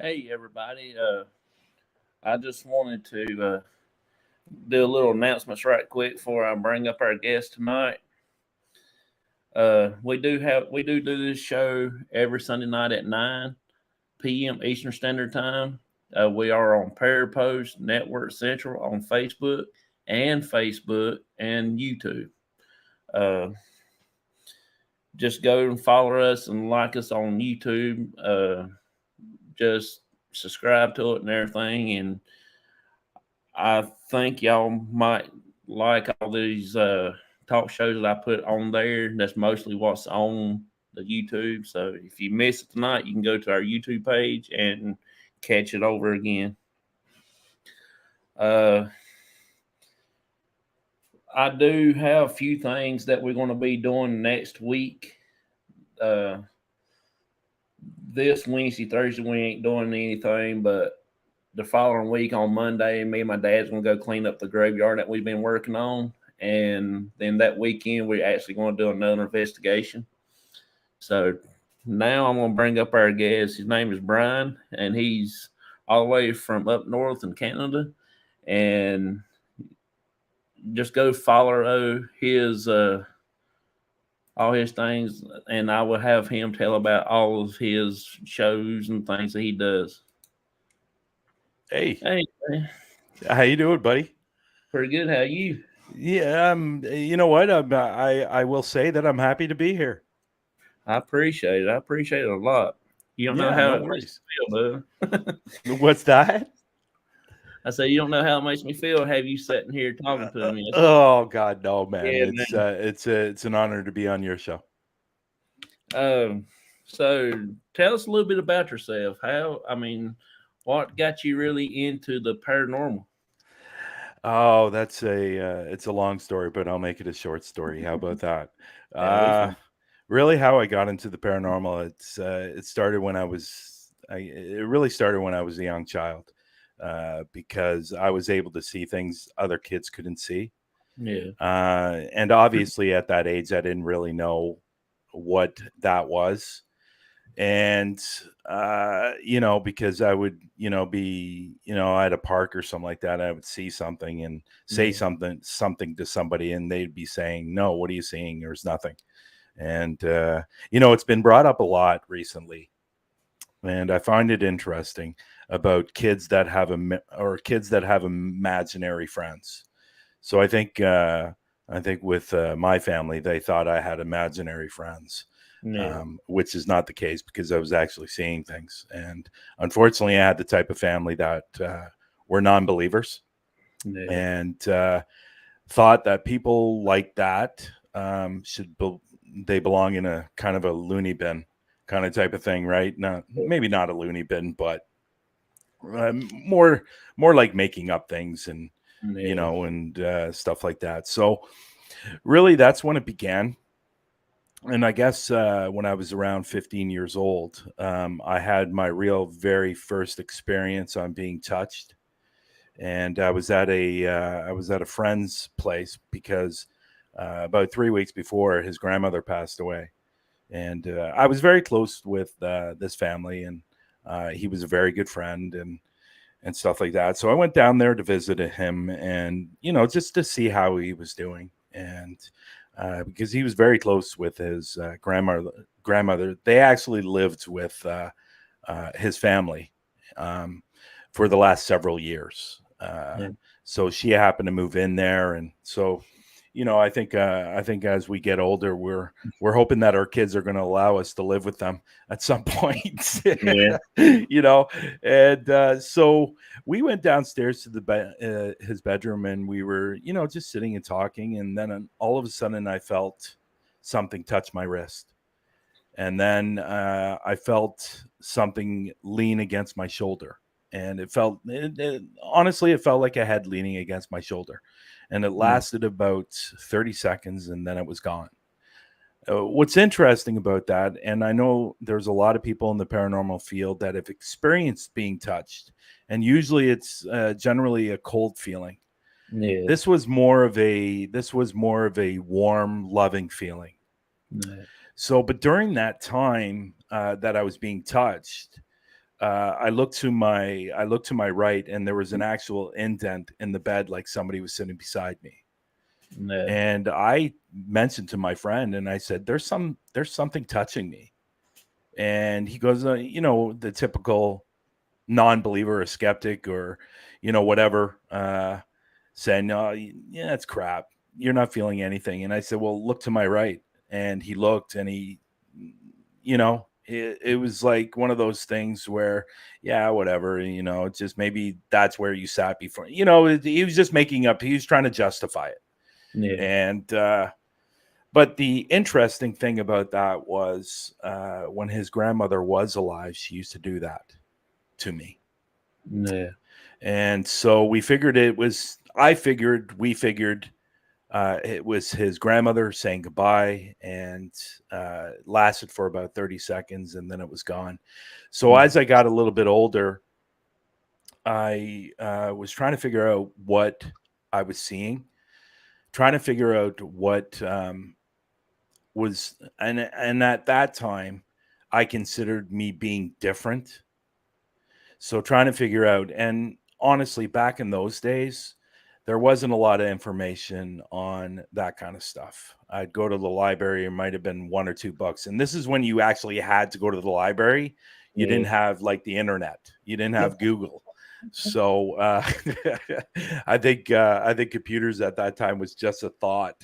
Hey everybody, I just wanted to do a little announcements right quick before I bring up our guest tonight. We do this show every Sunday night at 9 p.m. Eastern Standard Time. We are on Pair Post Network Central on Facebook and YouTube. Uh, just go and follow us and like us on YouTube. Just subscribe to it and everything. And I think y'all might like all these talk shows that I put on there. That's mostly what's on the YouTube. So if you miss it tonight, you can go to our YouTube page and catch it over again. Uh, I do have a few things that we're going to be doing next week. Uh, this Wednesday, Thursday, we ain't doing anything, but the following week on Monday, me and my dad's gonna go clean up the graveyard that we've been working on, and then that weekend we're actually going to do another investigation. So now I'm gonna bring up our guest. His name is Brian, and he's all the way from up north in Canada, and just go follow his all his things, and I will have him tell about all of his shows and things that he does. Hey, Hey, man, how you doing, buddy? pretty good. How you? Yeah, you know what? I will say that I'm happy to be here. I appreciate it. I appreciate it a lot. You don't know Yeah, how no it makes worries. me feel, bud. What's that? I say you don't know how it makes me feel. Have you sitting here talking to me? Oh God, no, man. Yeah, It's an honor to be on your show. man. So tell us a little bit about yourself. What got you really into the paranormal? Oh, it's a long story, but I'll make it a short story. How about that? That'll be Uh, fun. really, how I got into the paranormal. It started when it really started when I was a young child, because I was able to see things other kids couldn't see. Yeah. And obviously, at that age, I didn't really know what that was. And, because I would, be, at a park or something like that, I would see something and say Yeah. something to somebody, and they'd be saying, "No, what are you seeing? There's nothing." And, it's been brought up a lot recently. And I find it interesting about kids that kids that have imaginary friends. So I think with my family, they thought I had imaginary friends, Yeah. which is not the case because I was actually seeing things. And unfortunately, I had the type of family that were non-believers Yeah. and thought that people like that they belong in a kind of a loony bin kind of type of thing, right? Not maybe not a loony bin, but more like making up things and Yeah. stuff like that. So really, that's when it began. And I guess when I was around 15 years old, I had my real very first experience on being touched. And I was at a friend's place because about 3 weeks before his grandmother passed away, and I was very close with this family, and he was a very good friend and stuff like that. So I went down there to visit him, and just to see how he was doing, and because he was very close with his grandmother. They actually lived with his family for the last several years. Yeah. So she happened to move in there, and so I think as we get older, we're hoping that our kids are going to allow us to live with them at some point. Yeah. you know, and so we went downstairs to his bedroom, and we were just sitting and talking, and then all of a sudden I felt something touch my wrist. And then I felt something lean against my shoulder, and honestly, it felt like a head leaning against my shoulder, and it Yeah. lasted about 30 seconds, and then it was gone. What's interesting about that, and I know there's a lot of people in the paranormal field that have experienced being touched, and usually it's generally a cold feeling. Yeah. This was more of a warm, loving feeling. Yeah. So, but during that time that I was being touched, I looked to my right, and there was an actual indent in the bed, like somebody was sitting beside me. Yeah. And I mentioned to my friend, and I said, there's something touching me. And he goes, the typical non-believer or skeptic, or whatever, saying, no, yeah, it's crap, you're not feeling anything. And I said, well, look to my right. And he looked, and it was like one of those things where, yeah, whatever, it's just, maybe that's where you sat before. He was just making up, he was trying to justify it. Yeah. And but the interesting thing about that was, when his grandmother was alive, she used to do that to me. Yeah. And so we figured it was his grandmother saying goodbye, and lasted for about 30 seconds, and then it was gone. So as I got a little bit older, I was trying to figure out what I was seeing, trying to figure out what was, and at that time, I considered me being different. So trying to figure out, and honestly, back in those days, there wasn't a lot of information on that kind of stuff. I'd go to the library, it might have been $1 or $2. And this is when you actually had to go to the library. You Yeah. didn't have like the internet, you didn't have Google. So I think computers at that time was just a thought.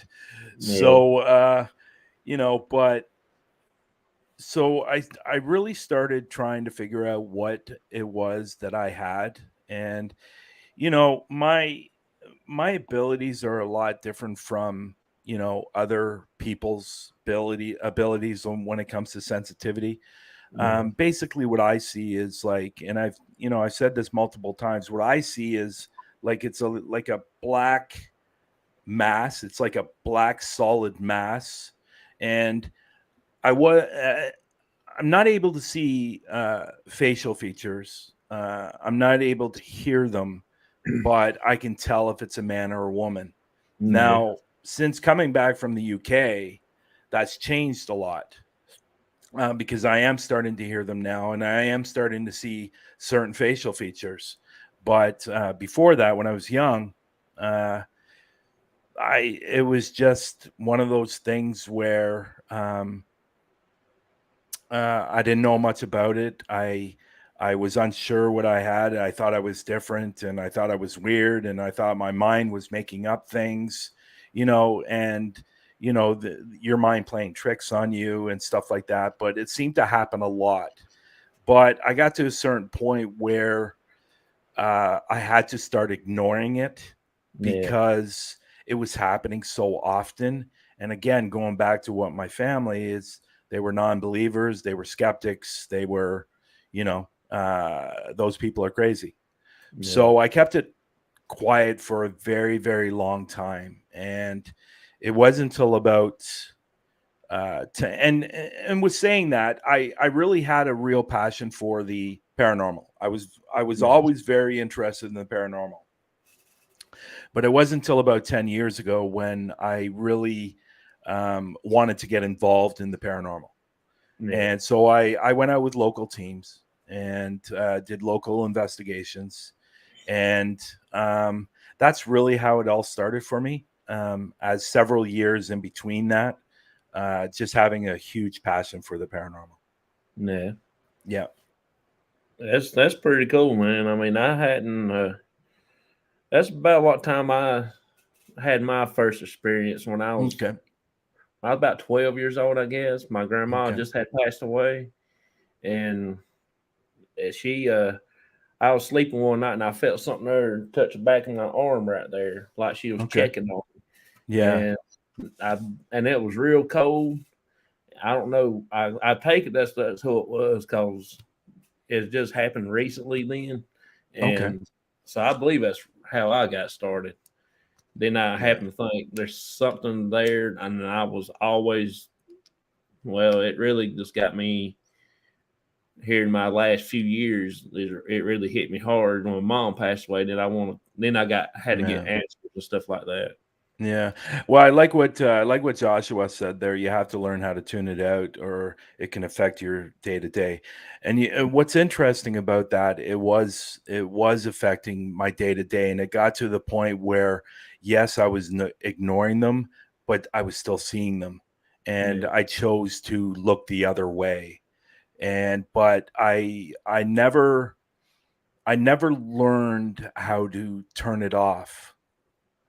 Yeah. So but so I really started trying to figure out what it was that I had. And my abilities are a lot different from other people's abilities when it comes to sensitivity. Yeah. Basically what I see is like, and I've said this multiple times, what I see is like, it's like a black mass, it's like a black solid mass. And I was I'm not able to see facial features. I'm not able to hear them, but I can tell if it's a man or a woman. Yeah. Now, since coming back from the UK, that's changed a lot, because I am starting to hear them now, and I am starting to see certain facial features. But before that, when I was young, uh, it was just one of those things where I didn't know much about it. I was unsure what I had. I thought I was different, and I thought I was weird, and I thought my mind was making up things, and your mind playing tricks on you and stuff like that. But it seemed to happen a lot. But I got to a certain point where I had to start ignoring it, Yeah. because it was happening so often. And again, going back to what my family is, they were non-believers, they were skeptics, they were, those people are crazy. Yeah. So I kept it quiet for a very, very long time. And it wasn't until about and with saying that, I really had a real passion for the paranormal. I was Yeah. always very interested in the paranormal, but it wasn't until about 10 years ago when I really wanted to get involved in the paranormal. Yeah. And so I went out with local teams and did local investigations. And that's really how it all started for me. As several years in between that, just having a huge passion for the paranormal. Yeah. Yeah. That's pretty cool, man. I mean, I hadn't. That's about what time I had my first experience when Okay. I was about 12 years old, I guess. My grandma Okay. just had passed away, and she I was sleeping one night and I felt something there touch the back of my arm right there, like she was Okay. checking on me. Yeah. I and it was real cold. I don't know. I take it that's who it was because it just happened recently then, Okay. and so I believe that's how I got started. Then I Yeah. happened to think there's something there, and I was always well. It really just got me here in my last few years. It really hit me hard when my mom passed away. Then I got had to get Yeah. answers and stuff like that. Yeah. Well, I like what Joshua said there. You have to learn how to tune it out, or it can affect your day to day. And what's interesting about that, it was affecting my day to day, and it got to the point where, yes, I was ignoring them, but I was still seeing them, and Yeah, I chose to look the other way. And but I never learned how to turn it off,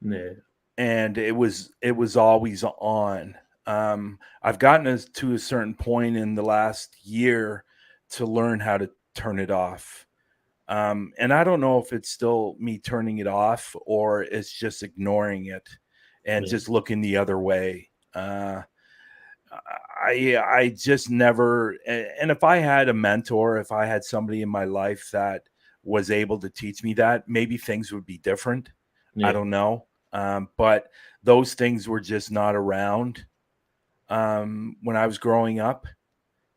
yeah, and it was always on. I've gotten us to a certain point in the last year to learn how to turn it off. And I don't know if it's still me turning it off or it's just ignoring it and yeah, just looking the other way. I just never. And if I had a mentor, if I had somebody in my life that was able to teach me that, maybe things would be different. I yeah, don't know. But those things were just not around when I was growing up.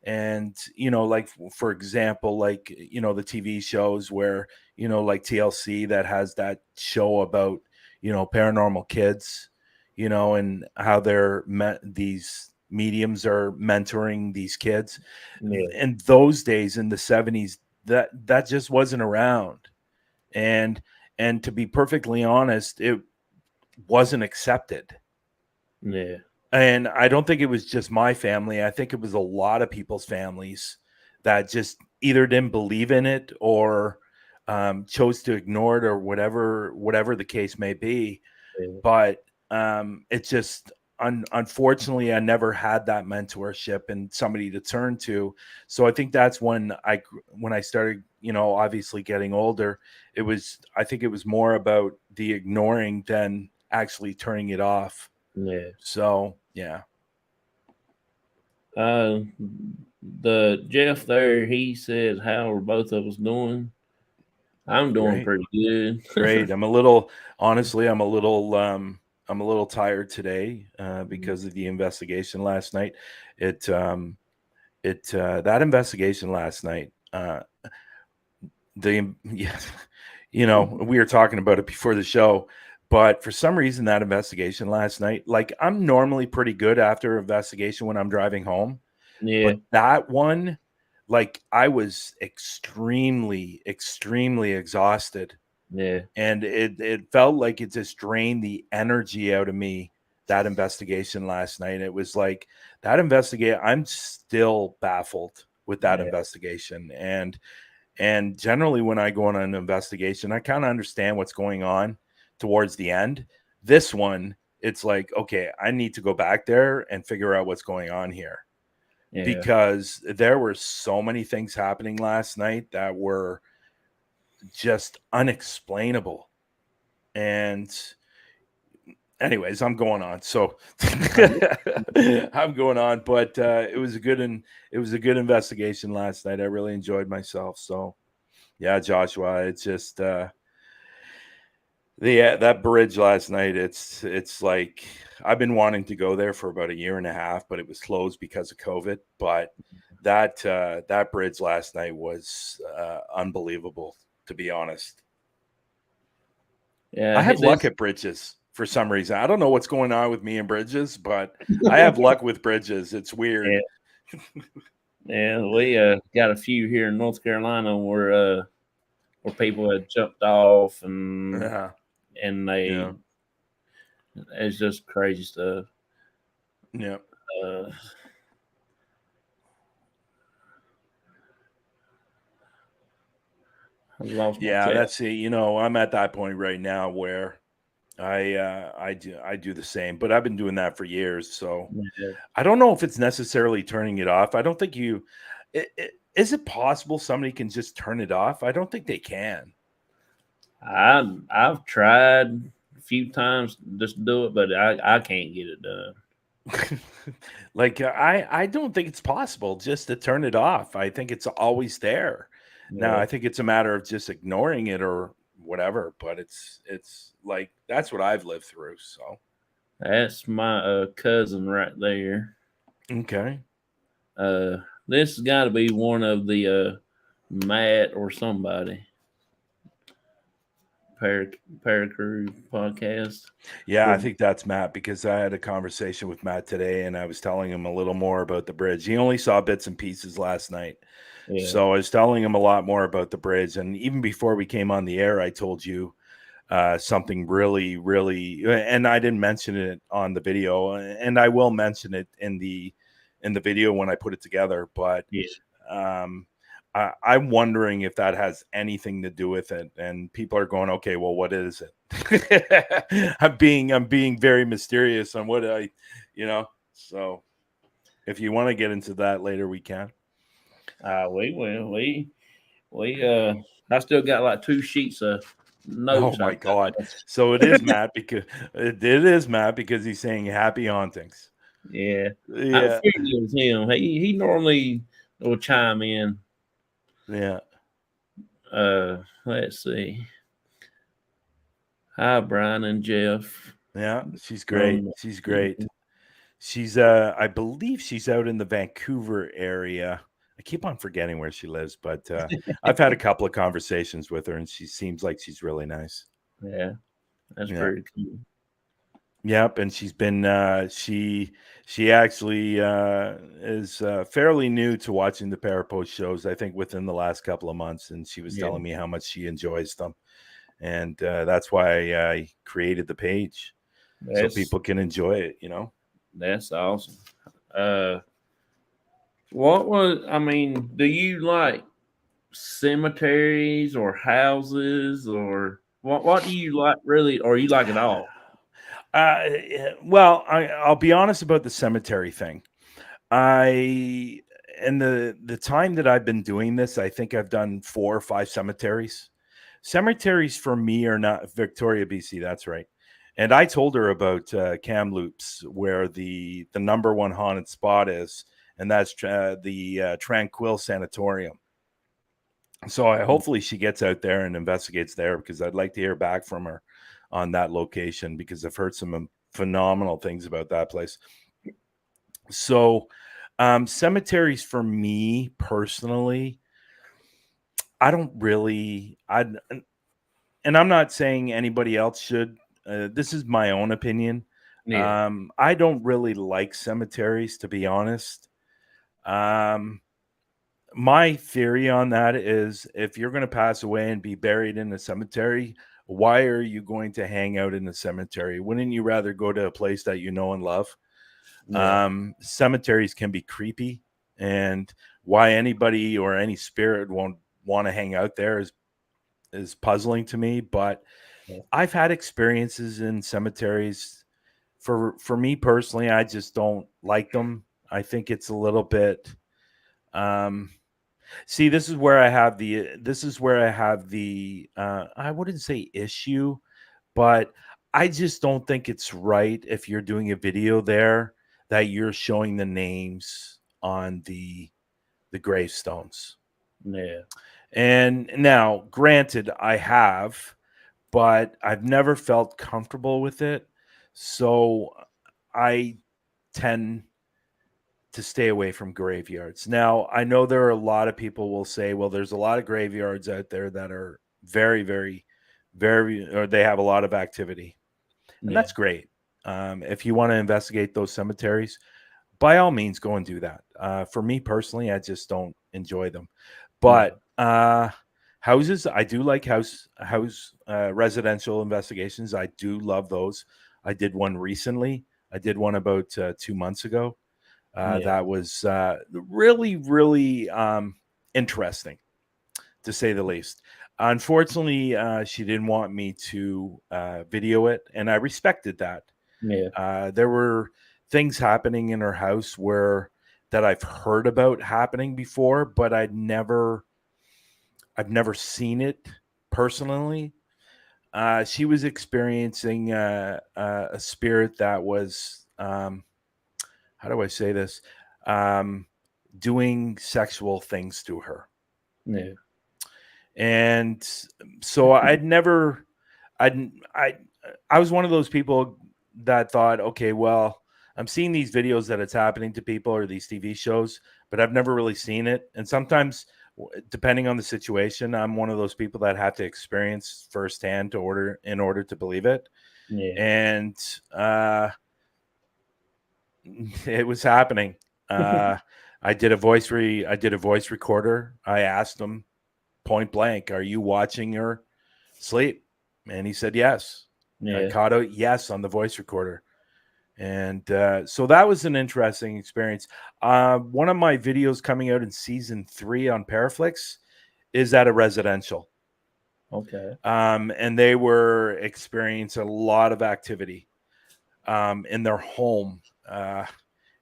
And like, for example, like, the TV shows where, like TLC, that has that show about, paranormal kids, and how these mediums are mentoring these kids. yeah, In those days, in the 70s, that just wasn't around. And and to be perfectly honest, it wasn't accepted. yeah, And I don't think it was just my family. I think it was a lot of people's families that just either didn't believe in it or chose to ignore it, or whatever the case may be. yeah, But it just, unfortunately, I never had that mentorship and somebody to turn to. So I think that's when I started, obviously getting older. I think it was more about the ignoring than actually turning it off. yeah. So yeah. Uh, the Jeff there, he said, "How are both of us doing?" I'm doing Great. pretty good. Great. I'm a little tired today because of the investigation last night. It That investigation last night, yeah, we were talking about it before the show, but for some reason that investigation last night, like, I'm normally pretty good after investigation when I'm driving home, Yeah, but that one, like, I was extremely, extremely exhausted, yeah, and it felt like it just drained the energy out of me. That investigation last night, it was like, I'm still baffled with that yeah, investigation. And generally, when I go on an investigation, I kind of understand what's going on towards the end. This one, it's like, okay, I need to go back there and figure out what's going on here, yeah. because there were so many things happening last night that were just unexplainable. And anyways, I'm going on. So I'm going on, but it was a good investigation last night. I really enjoyed myself. So yeah, Joshua, it's just that bridge last night. It's like, I've been wanting to go there for about a year and a half, but it was closed because of COVID. But that bridge last night was unbelievable, to be honest. I Yeah, have luck this at bridges for some reason. I don't know what's going on with me and bridges, but I have luck with bridges. It's yeah, weird. yeah. We got a few here in North Carolina where people had jumped off Yeah, and yeah, it's just crazy stuff. yeah, Uh, I lost my yeah. chat. That's it. I'm at that point right now where I do the same, but I've been doing that for years. So Yeah. I don't know if it's necessarily turning it off. I don't think is it possible somebody can just turn it off? I don't think they can. I've tried a few times just to do it, but I can't get it done. Like, I don't think it's possible just to turn it off. I think it's always there. Now, Yeah, I think it's a matter of just ignoring it or whatever, but it's like, that's what I've lived through. So that's my cousin right there. okay. Uh, this has got to be one of the Matt or somebody Paracrew podcast. Yeah, I With think that's Matt because I had a conversation with Matt today and I was telling him a little more about the bridge. He only saw bits and pieces last night. yeah, So I was telling him a lot more about the bridge. And even before we came on the air, I told you something really, really, and I didn't mention it on the video, and I will mention it in the video when I put it together. But yeah. um, I'm wondering if that has anything to do with it. And people are going, okay, well, what is it? I'm being very mysterious on what you know. So if you want to get into that later, we can. We will. We. I still got like 2 sheets of Oh notes. my God! So it is Matt because it is Matt because he's saying happy hauntings. Yeah, I Yeah, figured it was him. He normally will chime in. yeah, Let's see. Hi, Brian and Jeff. yeah. She's great. From She's great. She's I believe she's out in the Vancouver area. I keep on forgetting where she lives, but I've had a couple of conversations with her, and she seems like she's really nice. yeah, that's Yeah. pretty cool. Yep, and she's been she actually is fairly new to watching the Parapost shows. I think within the last couple of months, and she was Yeah, telling me how much she enjoys them, and that's why I created the page so that's people can enjoy it. You know. that's awesome. Uh, what was I mean? Do you like cemeteries or houses or what? What do you like really, or you like it all? Well, I'll be honest about the cemetery thing. I in the time that I've been doing this, I think I've done 4 or 5 cemeteries. Cemeteries for me are not Victoria, BC. That's right. And I told her about Kamloops, where the number one haunted spot is, and that's the Tranquil Sanatorium. So I hopefully she gets out there and investigates there because I'd like to hear back from her on that location because I've heard some phenomenal things about that place. So cemeteries for me personally, I don't really and I'm not saying anybody else should. This is my own opinion. Yeah, I don't really like cemeteries to be honest. Um my theory on that is if you're going to pass away and be buried in a cemetery, why are you going to hang out in a cemetery? Wouldn't you rather go to a place that you know and love? yeah, Cemeteries can be creepy, and why anybody or any spirit won't want to hang out there is puzzling to me. But yeah, I've had experiences in cemeteries. For me personally, I just don't like them. I think it's a little bit. Um, See, this is where I have the I wouldn't say issue, but I just don't think it's right if you're doing a video there that you're showing the names on the gravestones. yeah, And now, granted, I have, but I've never felt comfortable with it. So I tend to stay away from graveyards. Now, I know there are a lot of people will say, well, there's a lot of graveyards out there that are very, very, very, or they have a lot of activity. And yeah, that's great. If you want to investigate those cemeteries, by all means, go and do that. For me personally, I just don't enjoy them. yeah, But houses, I do like house residential investigations. I do love those. I did one recently. I did one about 2 months ago yeah, that was really, really interesting, to say the least. Unfortunately, she didn't want me to video it, and I respected that. yeah, There were things happening in her house where that I've heard about happening before, but I've never seen it personally. She was experiencing a spirit that was how do I say this? Um, doing sexual things to her. yeah, And so I'd, I, I was one of those people that thought, okay, well, I'm seeing these videos that it's happening to people or these TV shows, but I've never really seen it. And sometimes Depending on the situation, I'm one of those people that have to experience firsthand in order to believe it. Yeah. And it was happening. I did a voice recorder. I asked him point blank, "Are you watching her sleep?" And he said yes. I Yeah. caught a yes on the voice recorder. And so that was an interesting experience. One of my videos coming out in season 3 on Paraflix is at a residential. Okay. And they were experiencing a lot of activity in their home. It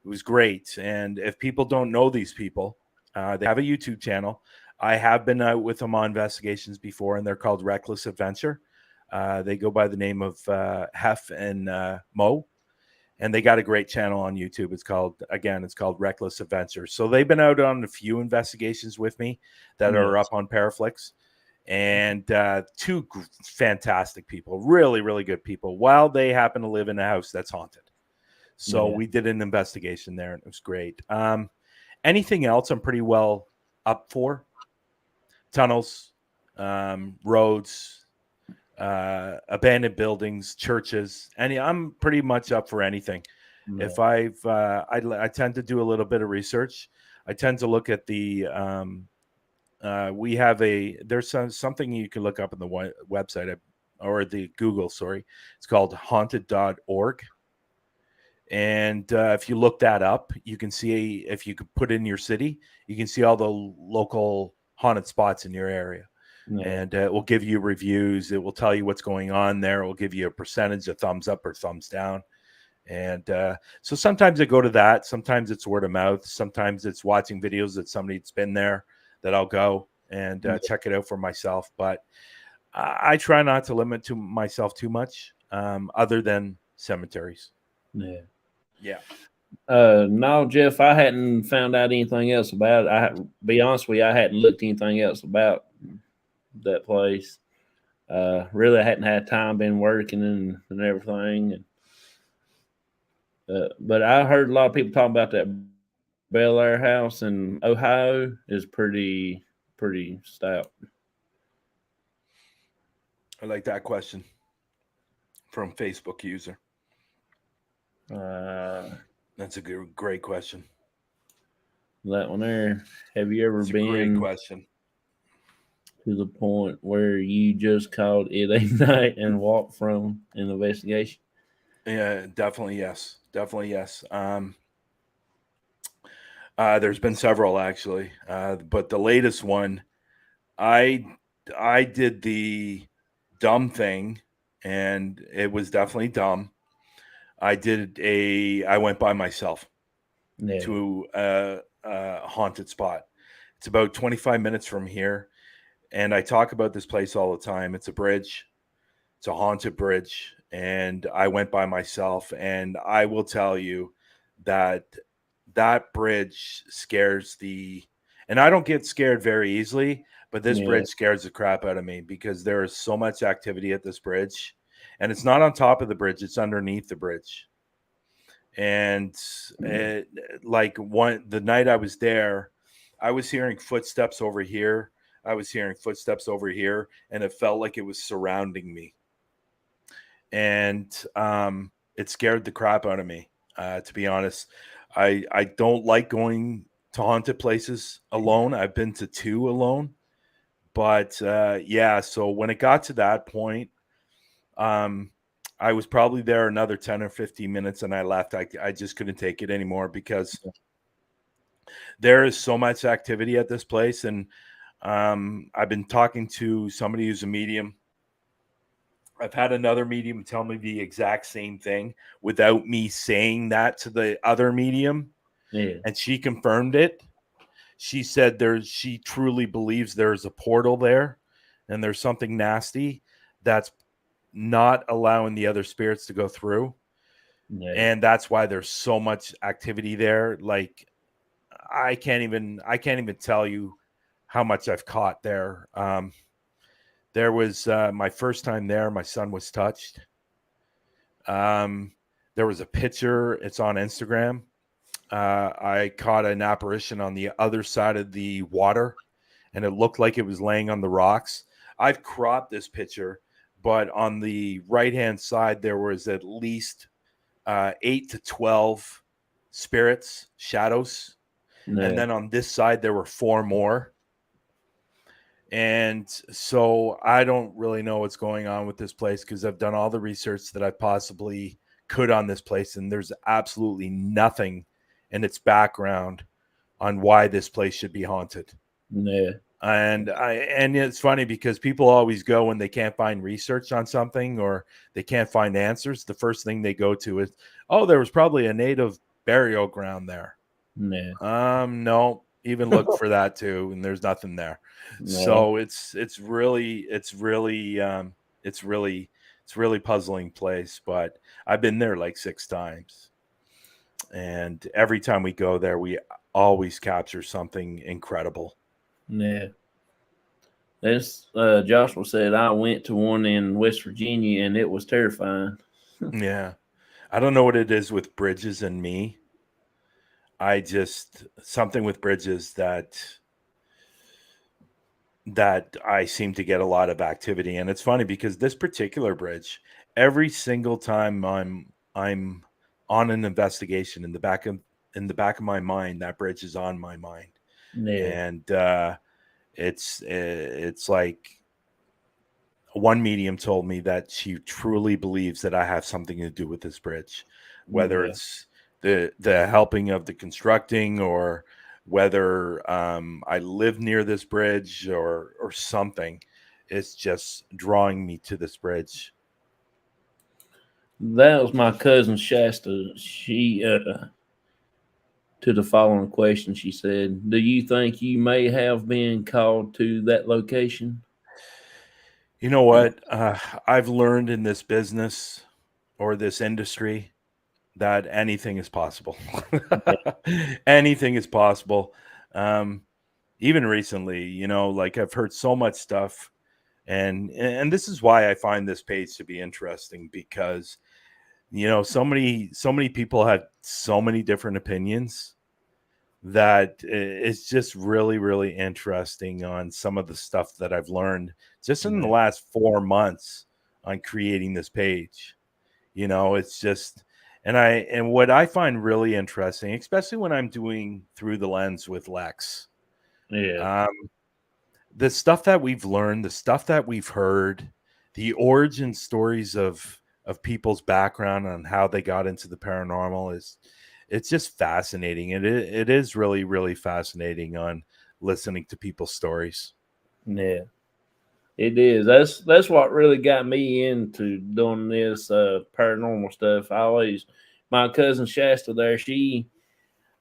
was great. And if people don't know these people, they have a YouTube channel. I have been out with them on investigations before, and they're called Reckless Adventure. They go by the name of Hef and Mo, and they got a great channel on YouTube. It's called Reckless Adventure. So they've been out on a few investigations with me that are Yes. up on Paraflix, and two fantastic people, really, really good people, while they happen to live in a house that's haunted. So Yeah. we did an investigation there, and it was great. Anything else I'm pretty well up for? Tunnels, roads, abandoned buildings, churches. I'm pretty much up for anything. Yeah. If I tend to do a little bit of research. I tend to look at the we have there's something you can look up on the website or the Google, sorry. It's called haunted.org. And if you look that up, you can see, if you could put in your city, you can see all the local haunted spots in your area. Yeah. And it will give you reviews. It will tell you what's going on there. It will give you a percentage, a thumbs up or thumbs down. And so sometimes I go to that. Sometimes it's word of mouth. Sometimes it's watching videos that somebody's been there that I'll go and check it out for myself. But I try not to limit to myself too much, other than cemeteries. Yeah. Yeah. No, Jeff, I hadn't found out anything else about it. Be honest with you, I hadn't looked anything else about that place. Really, I hadn't had time, been working and everything. But I heard a lot of people talking about that Bel Air house in Ohio is pretty stout. I like that question from Facebook user. Uh, That's a great question. that one there. Have you ever It's a great been question. to the point where you just called it a night and walked from an investigation? Yeah, definitely yes. Definitely yes. There's been several actually, but the latest one, I I did the dumb thing, and it was definitely dumb. I went by myself Yeah. to a haunted spot. It's about 25 minutes from here, and I talk about this place all the time. It's a bridge. It's a haunted bridge, and I went by myself, and I will tell you that that bridge scares the and I don't get scared very easily, but this Yeah. bridge scares the crap out of me because there is so much activity at this bridge, and it's not on top of the bridge, it's underneath the bridge. And it, like one the night I was there, I was hearing footsteps over here. I was hearing footsteps over here, and it felt like it was surrounding me. And it scared the crap out of me. To be honest, I don't like going to haunted places alone. I've been to two alone, but yeah. So when it got to that point, um, I was probably there another 10 or 15 minutes, and I left. I just couldn't take it anymore because there is so much activity at this place, and I've been talking to somebody who's a medium. I've had another medium tell me the exact same thing without me saying that to the other medium, Yeah. and she confirmed it. She said she truly believes there's a portal there and there's something nasty that's not allowing the other spirits to go through. Yeah. And that's why there's so much activity there. Like I can't even tell you how much I've caught there. There was my first time there, my son was touched. Um, there was a picture. It's on Instagram. I caught an apparition on the other side of the water, and it looked like it was laying on the rocks. I've cropped this picture, but on the right hand side there was at least 8 to 12 spirits, shadows, and Yeah. then on this side there were 4 more. And so I don't really know what's going on with this place because I've done all the research that I possibly could on this place, and there's absolutely nothing in its background on why this place should be haunted. Yeah. And it's funny because people always go when they can't find research on something or they can't find answers. The first thing they go to is, oh, there was probably a native burial ground there. Yeah. No, even look for that too, and there's nothing there. Yeah. So it's really puzzling place. But I've been there like 6 times, and every time we go there, we always capture something incredible. Yeah. That's Joshua said I went to one in West Virginia and it was terrifying. Yeah, I don't know what it is with bridges and me. I just something with bridges that I seem to get a lot of activity. And it's funny because this particular bridge, every single time I'm on an investigation in the back of my mind, that bridge is on my mind. Yeah. And it's like one medium told me that she truly believes that I have something to do with this bridge, whether Yeah. it's the helping of the constructing or whether I live near this bridge or something. It's just drawing me to this bridge. That was my cousin Shasta. She to the following question, she said, "Do you think you may have been called to that location?" You know what? I've learned in this business or this industry that anything is possible. Yeah. Anything is possible. Um, Even recently, like I've heard so much stuff, and this is why I find this page to be interesting because so many people have so many different opinions that it's just really really interesting on some of the stuff that I've learned just in the Yeah. last 4 months on creating this page. It's just and what I find really interesting, especially when I'm doing through the lens with Lex, Yeah. um, the stuff that we've learned, the stuff that we've heard, the origin stories of people's background on how they got into the paranormal is it's just fascinating. It is really really fascinating on listening to people's stories. Yeah. It is. That's what really got me into doing this paranormal stuff. My cousin Shasta there,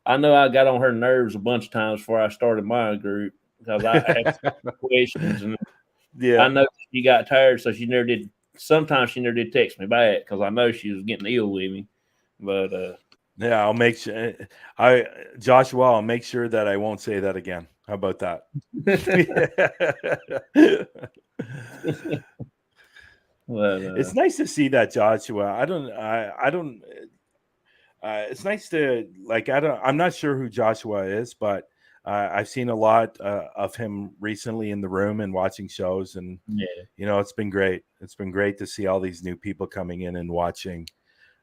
I know I got on her nerves a bunch of times before I started my group because I asked questions, and I Yeah. know she got tired, so she never did. Sometimes she never did text me back because I know she was getting ill with me. But Yeah, I'll make sure I Joshua, I'll make sure that I won't say that again. How about that? but It's nice to see that, Joshua. I don't it's nice to like I'm not sure who Joshua is, but I've seen a lot of him recently in the room and watching shows, and yeah, it's been great. It's been great to see all these new people coming in and watching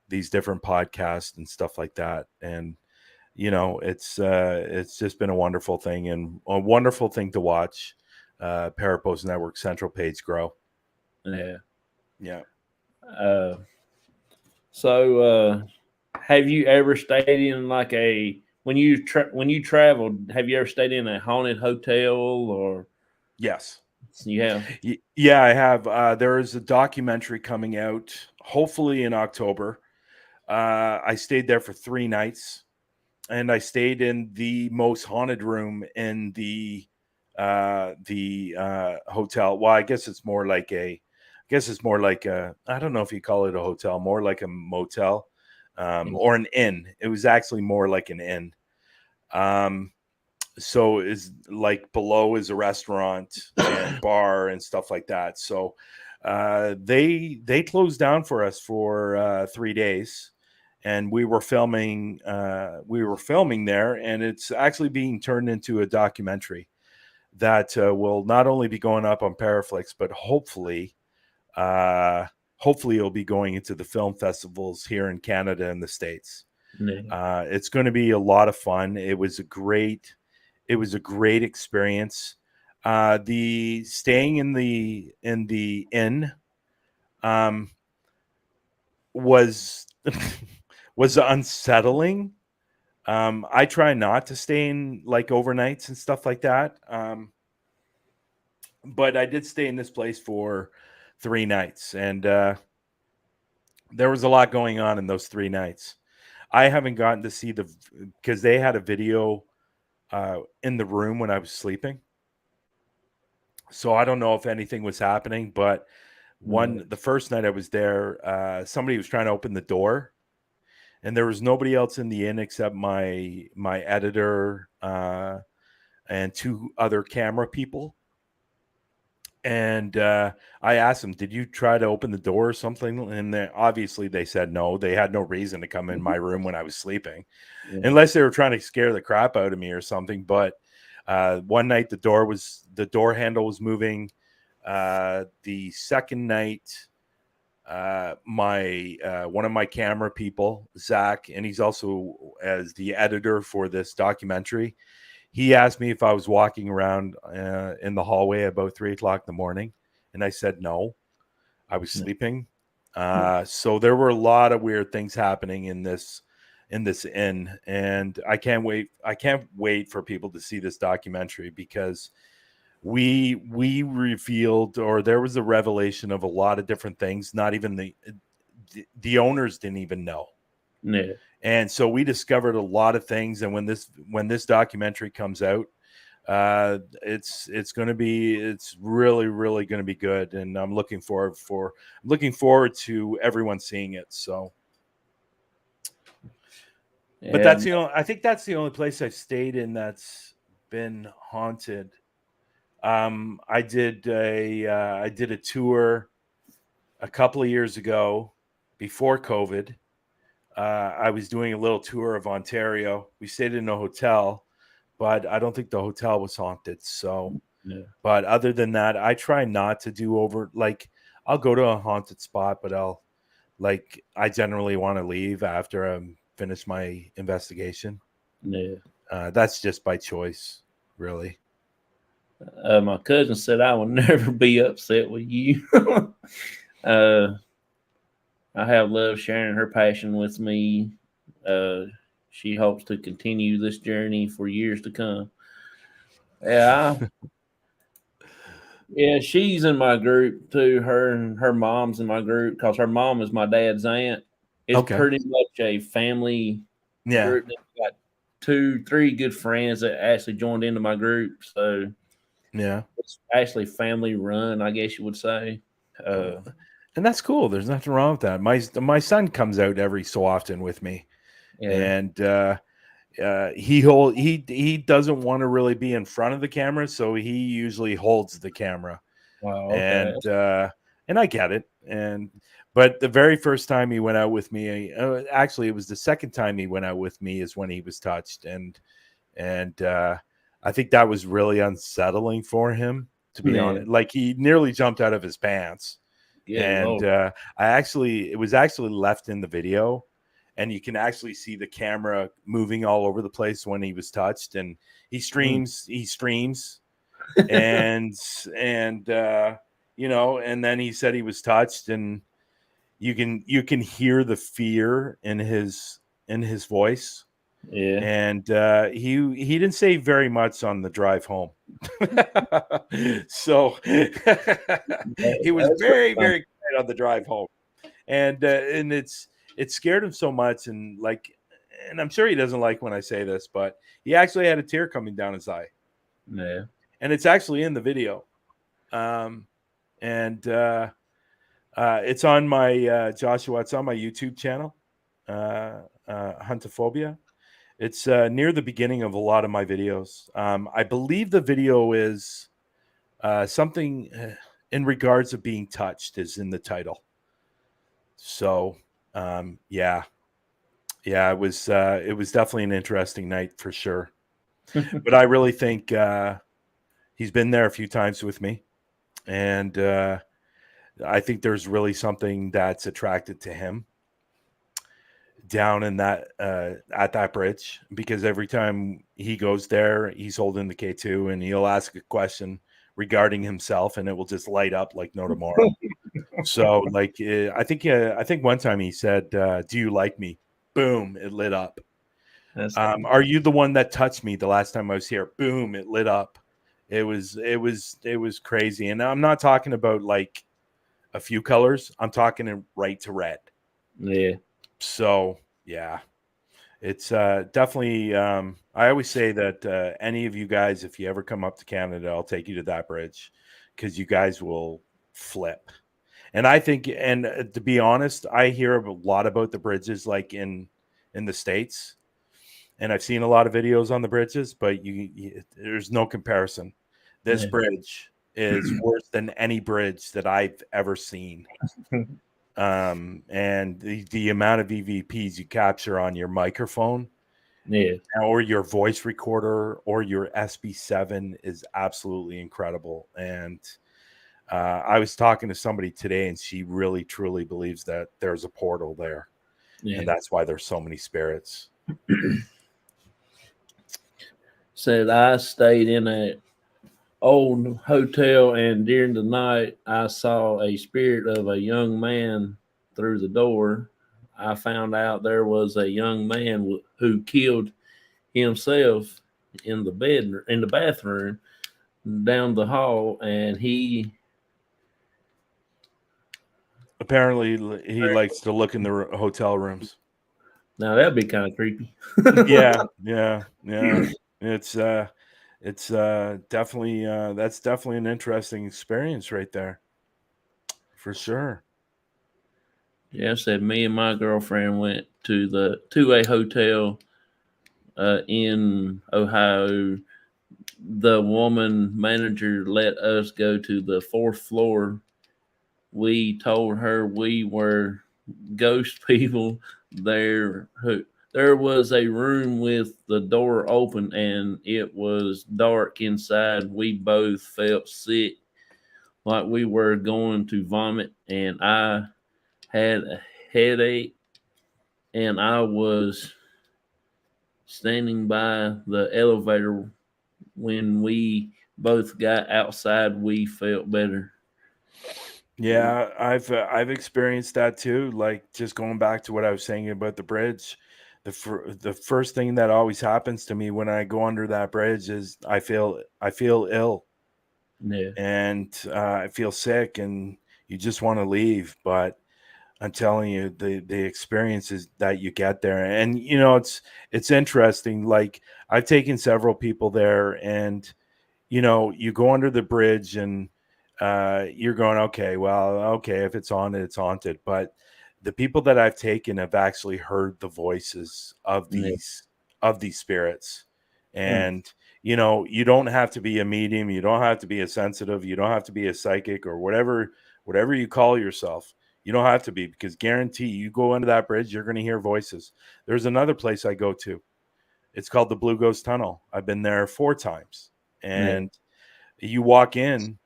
these different podcasts and stuff like that. And it's just been a wonderful thing and a wonderful thing to watch Parapost Network Central page grow. yeah. Yeah. Uh, so, have you ever stayed in like a when you traveled? Have you ever stayed in a haunted hotel or Yes. you have? Yeah, I have. There is a documentary coming out, hopefully in October. I stayed there for 3 nights, and I stayed in the most haunted room in the hotel. Well, I don't know if you call it a hotel, more like a motel, or an inn. It was actually more like an inn. Um, so is like below is a restaurant and bar and stuff like that. So they closed down for us for 3 days, and we were filming there, and it's actually being turned into a documentary. that will not only be going up on Paraflix, but hopefully it'll be going into the film festivals here in Canada and the States. Yeah. It's going to be a lot of fun. It was a great experience. The staying in the inn was was unsettling. I try not to stay in like overnights and stuff like that. But I did stay in this place for 3 nights, and there was a lot going on in those 3 nights. I haven't gotten to see because they had a video in the room when I was sleeping. So I don't know if anything was happening, but Yeah. the first night I was there, somebody was trying to open the door, and there was nobody else in the inn except my editor and 2 other camera people. And I asked them, "Did you try to open the door or something?" And obviously they said no. They had no reason to come in my room when I was sleeping, Yeah. unless they were trying to scare the crap out of me or something. But one night the door handle was moving. The second night, my one of my camera people, Zach, and he's also as the editor for this documentary. He asked me if I was walking around in the hallway about 3 o'clock in the morning, and I said no, I was sleeping. So there were a lot of weird things happening in this inn, and I can't wait. I can't wait for people to see this documentary because we revealed, or there was a revelation of a lot of different things. Not even the owners didn't even know. Yeah. And so we discovered a lot of things. And when this documentary comes out, it's really going to be good. And I'm looking forward to everyone seeing it. So, but Yeah. I think that's the only place I've stayed in that's been haunted. I did a tour a couple of years ago before COVID. I was doing a little tour of Ontario. We stayed in a hotel, but I don't think the hotel was haunted. So, Yeah. but other than that, I try not to do I'll go to a haunted spot, but I generally want to leave after I'm finished my investigation. Yeah. That's just by choice, really. My cousin said I will never be upset with you. uh, I have loved sharing her passion with me. Uh, she hopes to continue this journey for years to come. Yeah, yeah, she's in my group too. Her and her mom's in my group because her mom is my dad's aunt. It's Okay. pretty much a family Yeah. group. Got 2, 3 good friends that actually joined into my group. So Yeah. it's actually family run, I guess you would say. Uh, And that's cool. There's nothing wrong with that. My son comes out every so often with me, yeah. and he doesn't want to really be in front of the camera, so he usually holds the camera, Wow. Okay. and I get it. But the very first time he went out with me, actually, it was the second time he went out with me is when he was touched, and I think that was really unsettling for him, to be Yeah. honest. Like he nearly jumped out of his pants, Good and lord. it was actually left in the video, and you can actually see the camera moving all over the place when he was touched, and he Mm. screams, and and then he said he was touched, and you can hear the fear in his voice, Yeah. and he didn't say very much on the drive home. So he was That's pretty very funny. quiet on the drive home, and it scared him so much, and I'm sure he doesn't like when I say this, but he actually had a tear coming down his eye, Yeah. and it's actually in the video. um and it's on my Joshua, it's on my YouTube channel, Huntophobia. It's near the beginning of a lot of my videos. I believe the video is something in regards of being touched is in the title. So, yeah, it was definitely an interesting night for sure. But I really think, He's been there a few times with me, and I think there's really something that's attracted to him down in that at that bridge, because every time he goes there, he's holding the K2 and he'll ask a question regarding himself, and it will just light up like no tomorrow. So, like, I think one time he said, "Do you like me?" Boom, it lit up. That's Are you the one that touched me the last time I was here? Boom, it lit up. It was crazy, and I'm not talking about like a few colors. I'm talking in right to red. yeah, So yeah, it's definitely. I always say that any of you guys, if you ever come up to Canada, I'll take you to that bridge because you guys will flip. And I think, and to be honest, I hear a lot about the bridges, like in the States, and I've seen a lot of videos on the bridges, but there's no comparison. This yeah. bridge is worse than any bridge that I've ever seen. And the amount of EVPs you capture on your microphone Yeah, or your voice recorder or your SB7 is absolutely incredible. And I was talking to somebody today, and she really truly believes that there's a portal there, and yeah. that's why there's so many spirits. Said I stayed in a old hotel, and during the night I saw a spirit of a young man through the door. I found out there was a young man who killed himself in the bathroom down the hall, and he Apparently, he likes to look in the hotel rooms. now that'd be kind of creepy. Yeah, yeah, yeah. It's definitely that's definitely an interesting experience right there, for sure. Yeah, I said me and my girlfriend went to a hotel in Ohio. The woman manager let us go to the fourth floor. We told her we were ghost people there. Who there was a room with the door open and it was dark inside. We both felt sick, like we were going to vomit, and I had a headache, and I was standing by the elevator. When we both got outside, we felt better. Yeah, I've experienced that too. Like, just going back to what I was saying about the bridge, the first thing that always happens to me when I go under that bridge is I feel ill, Yeah, and I feel sick, and you just want to leave. But I'm telling you, the experiences that you get there, and it's interesting. Like, I've taken several people there, and you go under the bridge, and you're going, okay, well, okay, if it's haunted, it's haunted. But the people that I've taken have actually heard the voices of yeah, these spirits. mm, And you don't have to be a medium, you don't have to be a sensitive, you don't have to be a psychic or whatever you call yourself. You don't have to be, because guarantee you go under that bridge, you're going to hear voices. There's another place I go to. It's called the Blue Ghost Tunnel. I've been there 4 times, yeah, and you walk in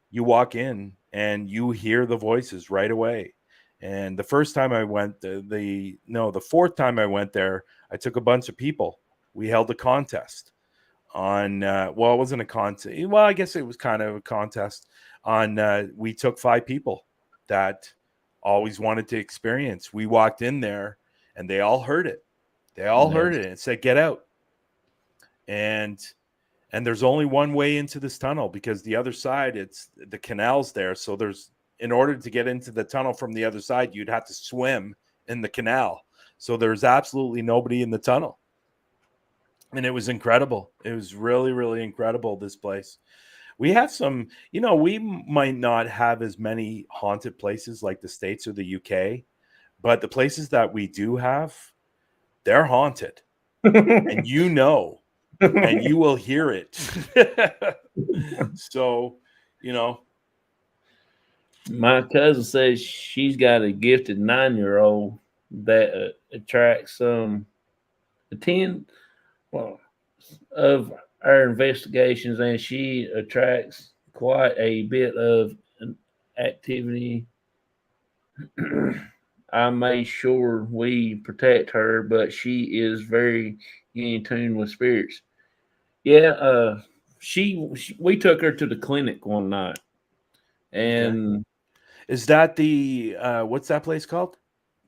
and you hear the voices right away. And the first time I went, the fourth time I went there, I took a bunch of people. We held a contest on, well, it wasn't a contest. Well, I guess it was kind of a contest on, we took 5 people that always wanted to experience. We walked in there and they all heard it. They all yeah, heard it and said, "Get out." And there's only one way into this tunnel, because the other side, it's the canal's there. So in order to get into the tunnel from the other side, you'd have to swim in the canal. So there's absolutely nobody in the tunnel. And it was incredible. It was really, really incredible, this place. We have some, we might not have as many haunted places like the States or the UK, but the places that we do have, they're haunted. And and you will hear it. So, you know, My cousin says she's got a gifted 9-year old that attracts some attend well of our investigations, and she attracts quite a bit of activity. I made sure we protect her, but she is very in tune with spirits. Yeah, we took her to the clinic one night, Okay. and Is that the what's that place called?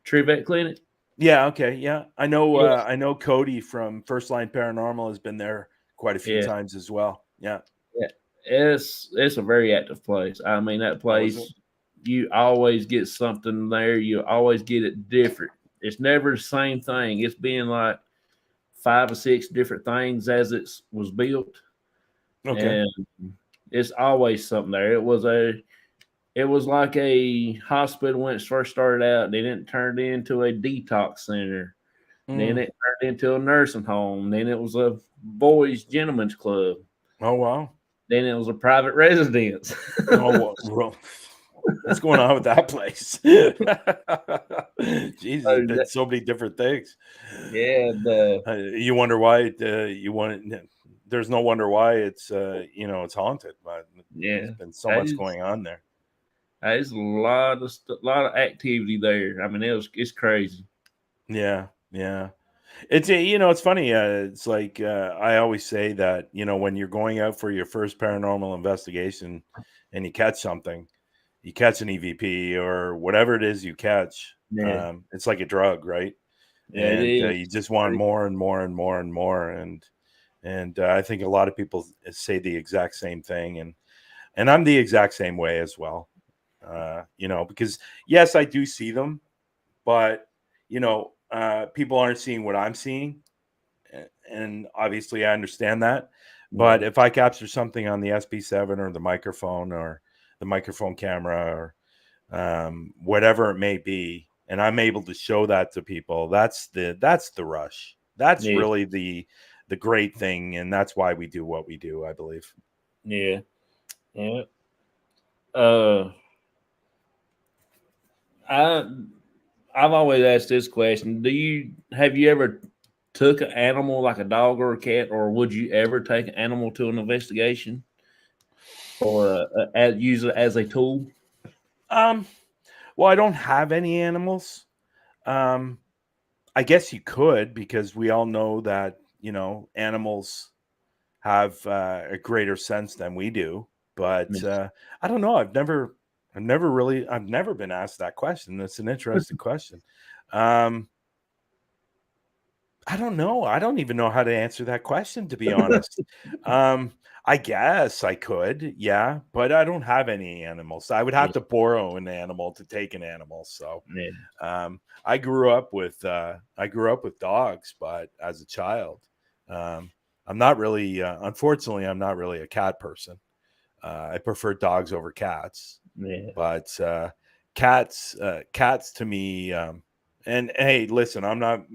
Trivet Clinic. Yeah, okay, yeah. Yeah, I know Cody from First Line Paranormal has been there quite a few yeah, times as well. Yeah. yeah. It's a very active place. I mean, that Oh, is it? place, you always get something there. You always get it different. It's never the same thing. It's been like five or six different things as it was built, Okay. and it's always something there. It was like a hospital when it first started out. Then it turned into a detox center. Then Mm. it turned into a nursing home. Then it was a boys' gentlemen's club. Oh, wow. Then it was a private residence. Oh, what's going on with that place? Jesus, it's been so many different things. Yeah, the You wonder why there's no wonder why it's it's haunted, but there's yeah, been so much going on there. there's a lot of activity there. I mean, it's crazy. Yeah, yeah. It's it's funny. It's like I always say that when you're going out for your first paranormal investigation, and you catch something, you catch an EVP or whatever it is you catch. Yeah, It's like a drug, right? yeah, it And is. you just want more and more and more and more. And I think a lot of people say the exact same thing, and I'm the exact same way as well. Because yes, I do see them, but people aren't seeing what I'm seeing, and obviously I understand that. But Yeah, if I capture something on the SP7 or the microphone camera or whatever it may be, and I'm able to show that to people, that's the rush. That's yeah, really the great thing, and that's why we do what we do, I believe. yeah, yeah. Uh, I I've always asked this question: have you ever took an animal like a dog or a cat, or would you ever take an animal to an investigation or use it as a tool? Um, well, I don't have any animals. Um, I guess you could, because we all know that animals have a greater sense than we do. But I don't know. I've never been asked that question. That's an interesting question. Um, I don't know. I don't even know how to answer that question, to be honest. Um, I guess I could, yeah, but I don't have any animals. I would have Yeah, to borrow an animal to take an animal. So yeah, I grew up with dogs, but as a child, um, I'm not really. Unfortunately, I'm not really a cat person. I prefer dogs over cats, yeah. but cats to me. And hey, listen, I'm not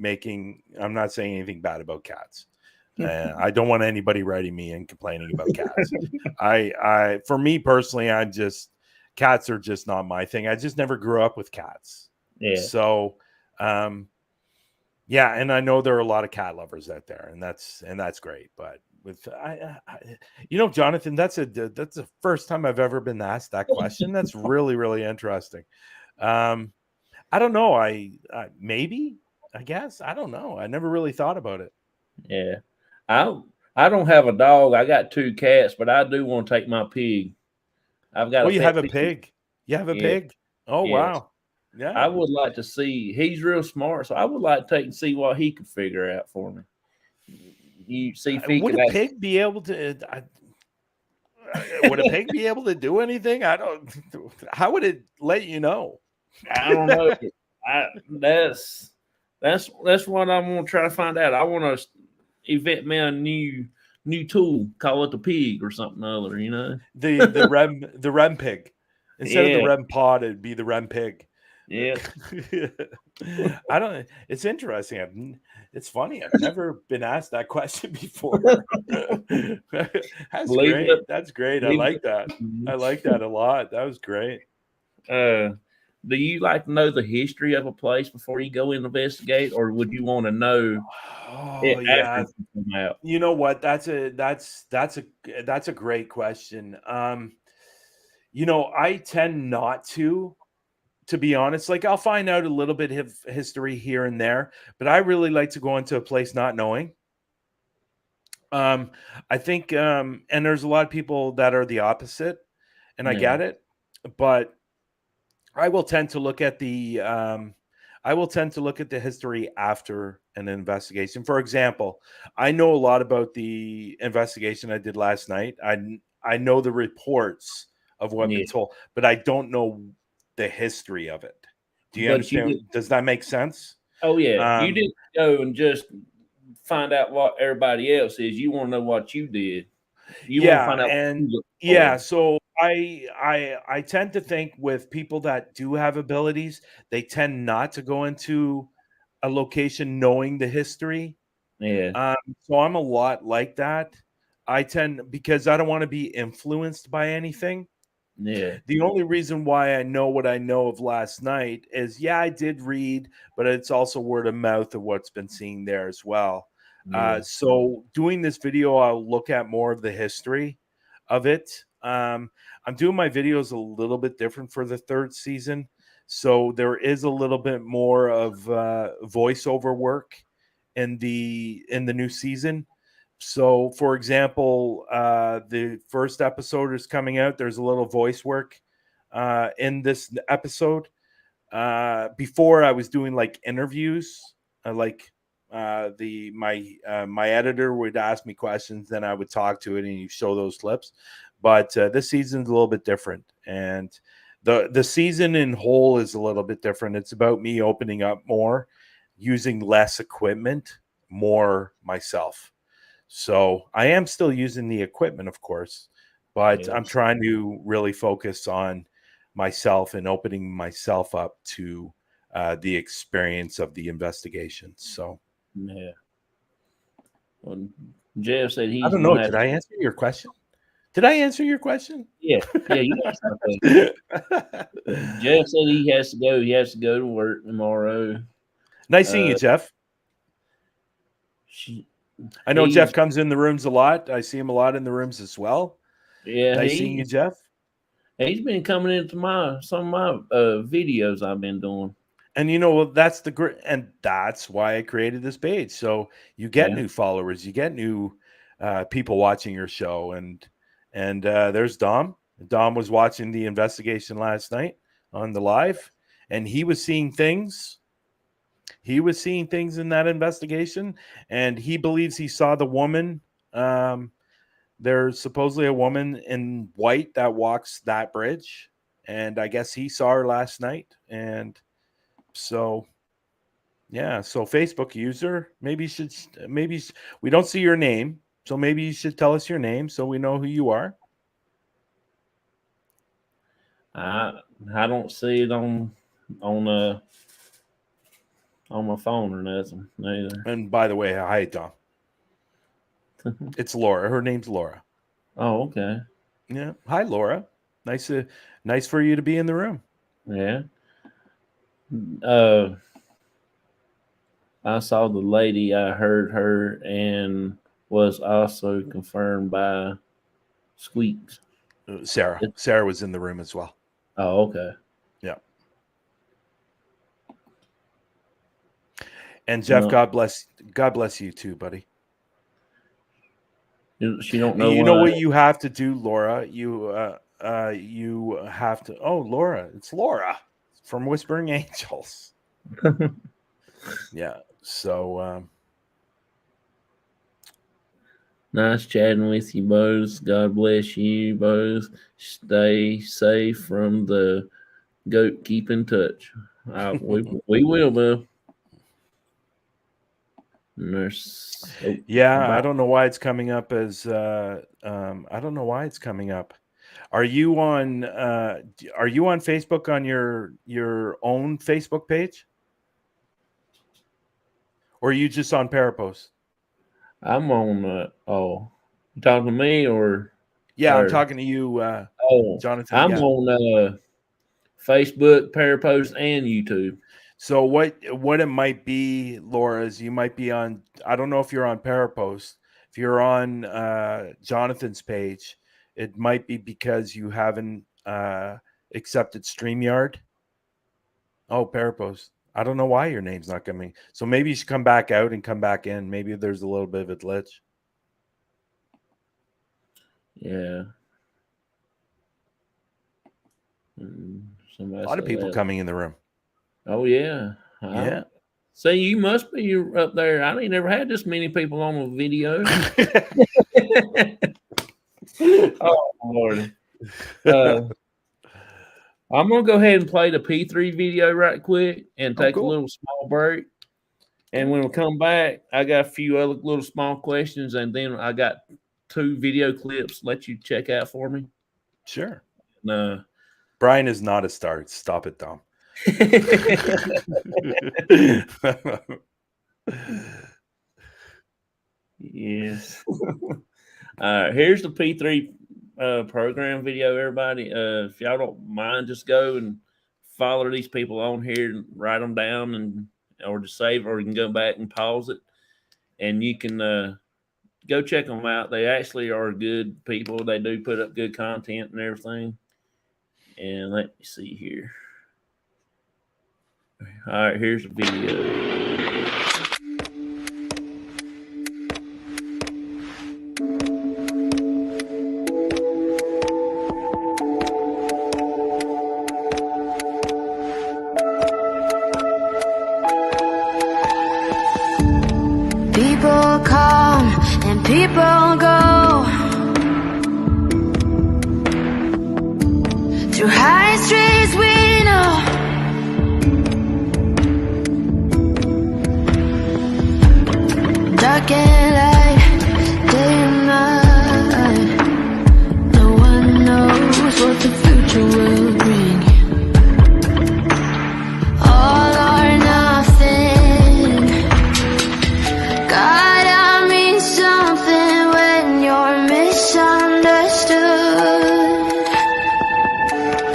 saying anything bad about cats. I don't want anybody writing me and complaining about cats. For me personally, cats are just not my thing. I just never grew up with cats. Yeah, So, um, yeah, and I know there are a lot of cat lovers out there, and that's great. But Jonathan, that's the first time I've ever been asked that question. That's really really interesting. Um, I don't know. Maybe, I guess, I don't know. I never really thought about it. yeah. I I don't have a dog. I got two cats, but I do want to take my pig. I've got Oh, a you have pet a pig. pig. You have a Yeah, pig. Oh, yes. wow. Yeah. I would like to see. He's real smart, so I would like to take and see what he could figure out for me. You see if he Would could a actually. pig be able to? Would a pig be able to do anything? I don't. How would it let you know? I don't know. I that's what I'm gonna try to find out. I want to invent me a new tool. Call it the pig or something other. You know. The REM pig. Instead of the Yeah. REM pod, it'd be the REM pig. Yeah. I don't. It's interesting. It's funny. I've never been asked that question before. That's leave it up. great. That's great. I Leave like it that. up. I like that a lot. That was great. do you like to know the history of a place before you go and investigate, or would you want to know Oh it after yeah, you come out? you know what? That's a great question. I tend not to be honest. Like I'll find out a little bit of history here and there, but I really like to go into a place not knowing. Um, I think, and there's a lot of people that are the opposite, and I Yeah, get it, but I will tend to look at the history after an investigation. For example, I know a lot about the investigation I did last night. I know the reports of what been yeah. told, but I don't know the history of it. Do you But you understand? did. Does that make sense? Oh yeah, you Um, didn't go and just find out what everybody else is. You want to know what you did. You want to yeah, find out what and you look yeah, for. so I tend to think with people that do have abilities, they tend not to go into a location knowing the history. Yeah, Um, so I'm a lot like that. I tend because I don't want to be influenced by anything. yeah, The only reason why I know what I know of last night is, yeah, I did read, but it's also word of mouth of what's been seen there as well. yeah, So doing this video, I'll look at more of the history of it. I'm doing my videos a little bit different for the third season, so there is a little bit more of voiceover work in the new season. So, for example, the first episode is coming out. There's a little voice work in this episode. Before I was doing like interviews, like the my editor would ask me questions, then I would talk to it, and you show those clips. But this season's a little bit different, and the season in whole is a little bit different. It's about me opening up more, using less equipment, more myself. So I am still using the equipment, of course, but I'm yes, trying to really focus on myself and opening myself up to the experience of the investigation. So yeah. Well, Jeff said I he's don't know. gonna have. Did I answer your question? Did I answer your question? Yeah, yeah. You asked my question. Jeff said he has to go. He has to go to work tomorrow. Nice seeing you, Uh, Jeff. she, I know Jeff he's comes in the rooms a lot. I see him a lot in the rooms as well. yeah. Nice seeing you, Jeff. He's been coming into my some of my videos I've been doing. And you know what? That's the great, and that's why I created this page. So you get Yeah, new followers, you get new people watching your show, and there's Dom. Dom was watching the investigation last night on the live, and he was seeing things. He was seeing things in that investigation, and he believes he saw the woman. There's supposedly a woman in white that walks that bridge, and I guess he saw her last night, and so yeah, so Facebook user, maybe you should we don't see your name, so maybe you should tell us your name so we know who you are. I I don't see it on uh on my phone or nothing neither. And by the way, hi Tom. It's Laura. Her name's Laura. Oh, okay. Yeah. Hi Laura. Nice for you to be in the room. Yeah. Uh, I saw the lady. I heard her and was also confirmed by Squeaks. Sarah. It- Sarah was in the room as well. oh, okay. Yeah. And Jeff, No, God bless you too, buddy. she don't know You know why. what you have to do, Laura? You have to. Oh, Laura, it's Laura from Whispering Angels. Yeah. So Nice chatting with you both. God bless you both. Stay safe from the goat. Keep in touch. We will, Bill. Nurse. Oh, yeah, bye. I don't know why it's coming up as I don't know why it's coming up. Are you on Facebook on your own Facebook page? Or are you just on Parapost? I'm on. Oh, you talking to me or Yeah, I'm her? talking to you, Oh, Jonathan. I'm Yeah. on Facebook, Parapost, and YouTube. So what it might be, Laura, is you might be on. I don't know if you're on Parapost. If you're on Jonathan's page, it might be because you haven't accepted StreamYard. Oh, Parapost. I don't know why your name's not coming. So maybe you should come back out and come back in. Maybe there's a little bit of a glitch. Yeah. A Somebody lot of said people that. coming in the room. Oh yeah. Yeah. See, you must be up there. I ain't never had this many people on a video. Oh Lord. I'm gonna go ahead and play the P3 video right quick and take a Cool. little small break. And when we come back, I got a few other little small questions, and then I got 2 video clips let you check out for me. Sure. No. Brian is not a star. Stop it, Dom. Yes. All right. Here's the P3 program video, everybody. If y'all don't mind, just go and follow these people on here and write them down, and or to save, or you can go back and pause it, and you can go check them out. They actually are good people. They do put up good content and everything. And let me see here. All right, here's the video. People come and people go through high streets we know. Dark and light, day and night. No one knows what the future will bring. All or nothing. Gotta mean something when you're misunderstood.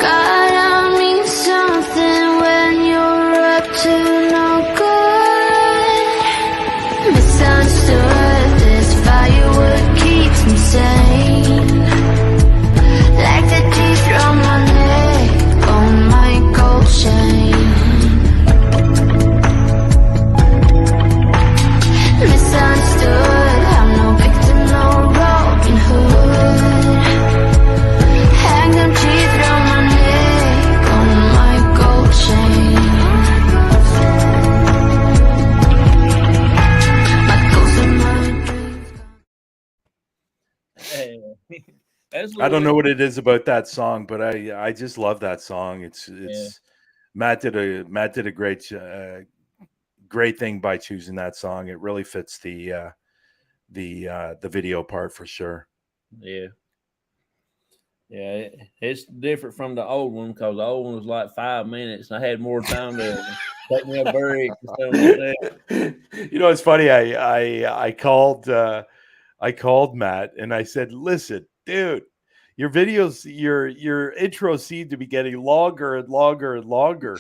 Gotta mean something when you're up to no good. Misunderstood, this firewood keeps me sane. Like the teeth from my neck on my gold chain. Misunderstood, I'm no victim, no Robin Hood. Hang them teeth round my neck on my gold chain. My ghost and my dreams. I don't know what it is about that song, but I just love that song. It's Matt did a great thing by choosing that song. It really fits the video part for sure. Yeah. Yeah, it's different from the old one, because the old one was like 5 minutes. And I had more time to take me a break and stuff like that. You know, it's funny. I called Matt and I said, "Listen, dude, your videos, your intros seem to be getting longer and longer and longer.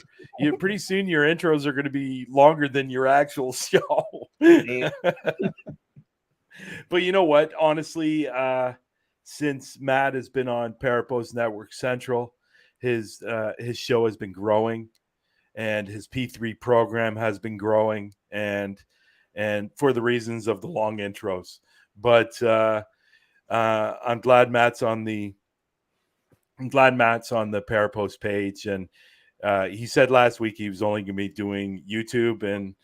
Pretty soon your intros are going to be longer than your actual show." Yeah. But you know what? Honestly, since Matt has been on Parapost Network Central, his show has been growing, and his P3 program has been growing, and for the reasons of the long intros. But I'm glad Matt's on the Parapost page, and he said last week he was only going to be doing YouTube, and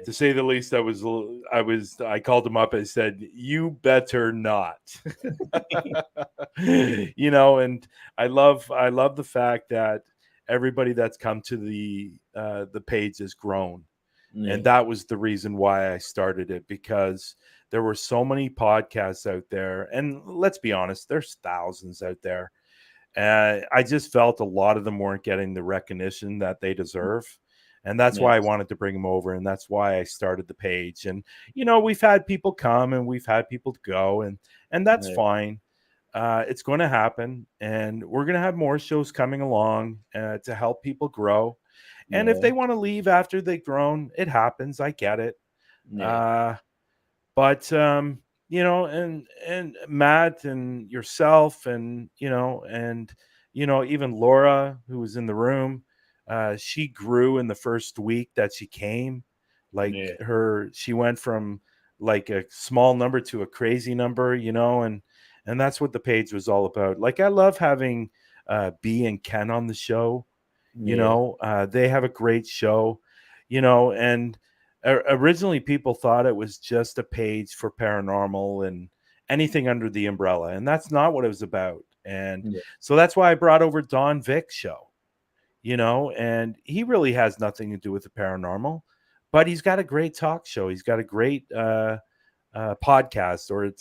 to say the least, I called him up and said, "You better not." You know, and I love the fact that everybody that's come to the page has grown. Yeah. And that was the reason why I started it, because there were so many podcasts out there, and let's be honest, there's thousands out there. I just felt a lot of them weren't getting the recognition that they deserve. And that's why I wanted to bring them over. And that's why I started the page. And, you know, we've had people come and we've had people go, and that's fine. It's going to happen, and we're going to have more shows coming along to help people grow. And if Yeah. they want to leave after they've grown, it happens. I get it. Yeah. Uh, but and Matt and yourself, and even Laura, who was in the room, she grew in the first week that she came. Like Yeah. she went from like a small number to a crazy number, and that's what the page was all about. Like, I love having B and Ken on the show. Yeah. They have a great show, and originally people thought it was just a page for paranormal and anything under the umbrella, and that's not what it was about. And Yeah. so that's why I brought over Don Vick's show, and he really has nothing to do with the paranormal, but he's got a great talk show. He's got a great podcast, or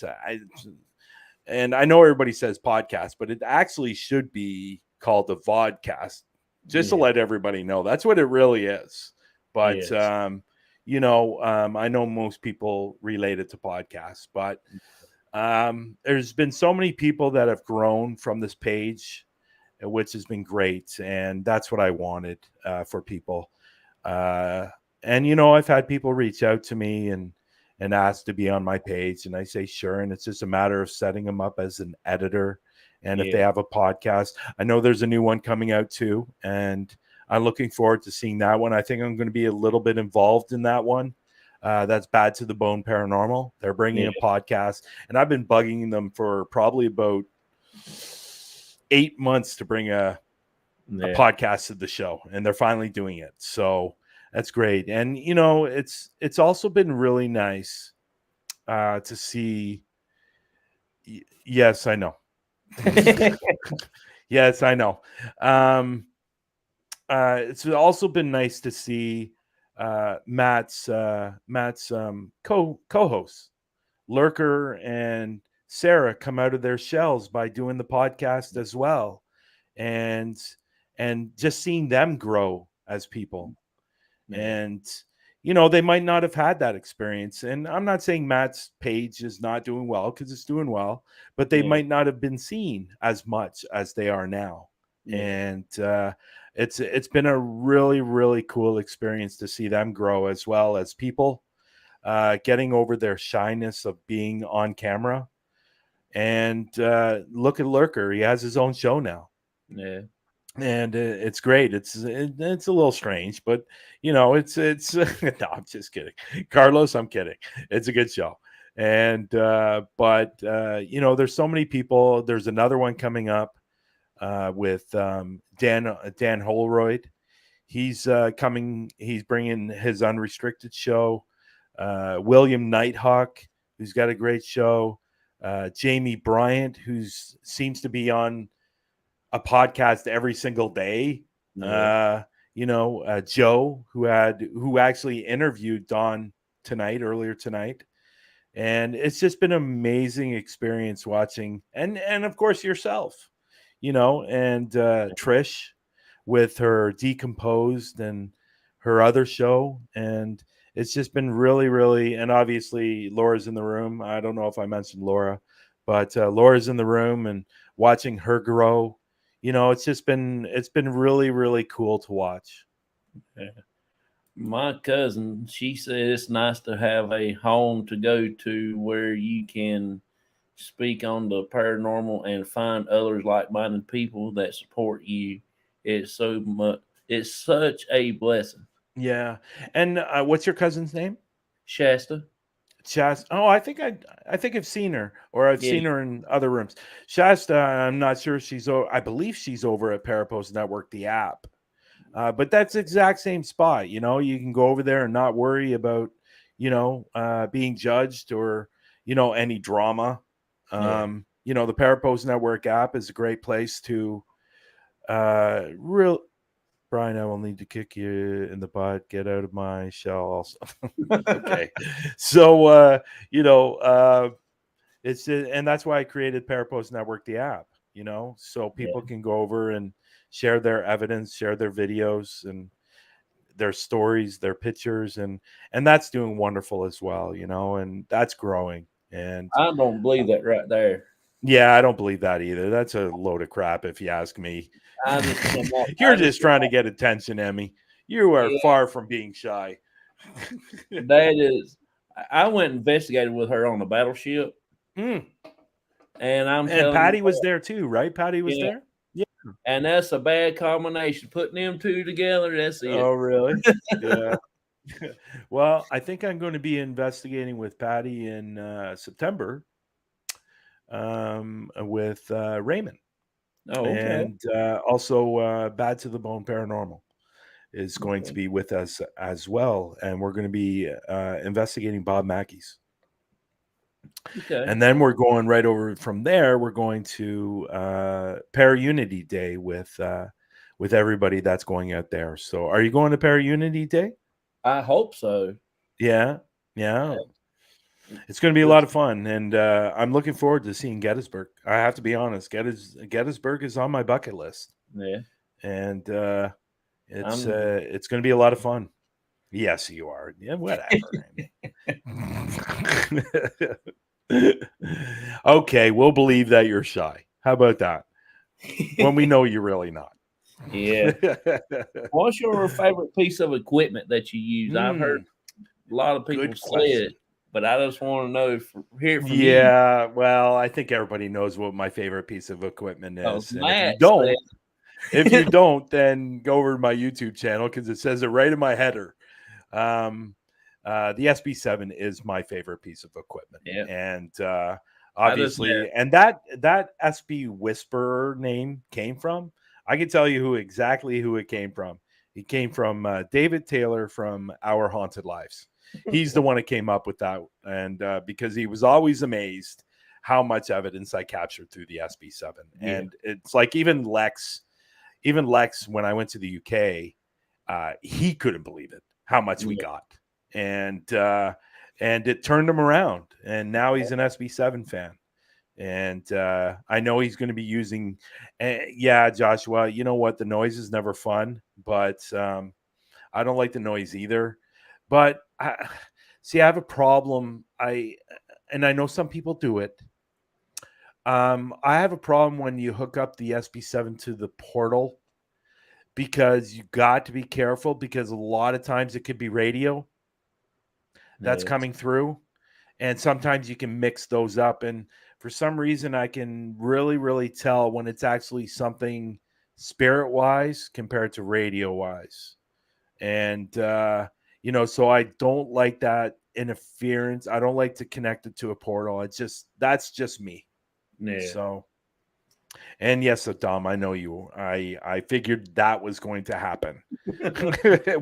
and I know everybody says podcast, but it actually should be called a vodcast, just to Yeah. let everybody know that's what it really is. But Yes. I know most people relate it to podcasts, but there's been so many people that have grown from this page, which has been great, and that's what I wanted for people. Uh, and I've had people reach out to me and ask to be on my page, and I say sure, and it's just a matter of setting them up as an editor. And if they Yeah. have a podcast, I know there's a new one coming out too, and I'm looking forward to seeing that one. I think I'm going to be a little bit involved in that one. That's Bad to the Bone Paranormal. They're bringing Yeah. a podcast, and I've been bugging them for probably about 8 months to bring a Yeah. podcast to the show, and they're finally doing it. So that's great. And it's also been really nice to see. Yes, I know. Yes, I know. It's also been nice to see Matt's co-hosts, Lurker and Sarah, come out of their shells by doing the podcast as well, and just seeing them grow as people. Yeah. And they might not have had that experience, and I'm not saying Matt's page is not doing well, because it's doing well, but they Yeah. might not have been seen as much as they are now. Yeah. And it's been a really, really cool experience to see them grow as well as people, getting over their shyness of being on camera. And look at Lurker, he has his own show now, Yeah. and it's great. It's a little strange, but it's no, I'm just kidding, Carlos. I'm kidding. It's a good show, and but there's so many people. There's another one coming up with Dan Holroyd. He's coming. He's bringing his unrestricted show. William Nighthawk, who's got a great show. Jamie Bryant, who seems to be on a podcast every single day. Yeah. Joe, who actually interviewed Don earlier tonight, and it's just been an amazing experience watching, and of course yourself, and Trish with her Decomposed and her other show, and it's just been really, really, and obviously Laura's in the room. I don't know if I mentioned Laura, but Laura's in the room, and watching her grow, it's been really, really cool to watch. Yeah. My cousin, she said it's nice to have a home to go to where you can speak on the paranormal and find others like-minded people that support you. It's so much. It's such a blessing. Yeah. And what's your cousin's name? Shasta. Shasta. Oh, I think I've seen her, or I've Yeah. seen her in other rooms. Shasta, I'm not sure she's. I believe she's over at Parapost Network, the app. But that's the exact same spot. You can go over there and not worry about, being judged, or any drama. Yeah. The Parapost Network app is a great place to real. Brian, I will need to kick you in the butt. Get out of my shell. Also, okay. So and that's why I created Parapost Network, the app. So Yeah. people can go over and share their evidence, share their videos, and their stories, their pictures, and that's doing wonderful as well. And that's growing. And I don't believe that right there. Yeah, I don't believe that either. That's a load of crap, if you ask me. I just cannot. You're just trying to get attention, Emmy. You are Yeah. far from being shy. That is. I went and investigated with her on the battleship, Mm. and I'm And telling you, Patty was there too, right? Patty was yeah, there. Yeah. and that's a bad combination. Putting them two together, that's it. Oh, really? Yeah. Well, I think I'm going to be investigating with Patty in September with Raymond. Oh, okay. And also Bad to the Bone Paranormal is going to Okay. be with us as well. And we're going to be investigating Bob Mackey's. Okay. And then we're going right over from there. We're going to Para-Unity Day with everybody that's going out there. So are you going to Para-Unity Day? I hope so. Yeah. Yeah. It's going to be a lot of fun, and I'm looking forward to seeing Gettysburg. I have to be honest, Gettysburg is on my bucket list, Yeah. and it's I'm. going to be a lot of fun. Yes, you are. Yeah, whatever. Okay, we'll believe that you're shy. How about that? When we know you're really not. Yeah. What's your favorite piece of equipment that you use? I've heard a lot of people Good say question. it, but I just want to know, hear it from you. Yeah, well, I think everybody knows what my favorite piece of equipment Oh, is, and Matt if you don't, then go over to my YouTube channel because it says it right in my header. The SB7 is my favorite piece of equipment, Yeah. and I just obviously, and that SB Whisperer name came from. I can tell you exactly who it came from. It came from David Taylor from Our Haunted Lives. He's the one that came up with that, and because he was always amazed how much evidence I captured through the SB7, Yeah. and it's like even Lex, when I went to the UK, he couldn't believe it how much we got, and it turned him around, and now he's an SB7 fan. And I know he's going to be using, yeah, Joshua, you know what? The noise is never fun, but I don't like the noise either. But I have a problem. And I know some people do it. I have a problem when you hook up the SB7 to the portal because you got to be careful because a lot of times it could be radio that's coming through. And sometimes you can mix those up. And for some reason, I can really, really tell when it's actually something spirit wise compared to radio wise. And, so I don't like that interference. I don't like to connect it to a portal. That's just me. Yeah. So, and yes, Dom, I know you. I figured that was going to happen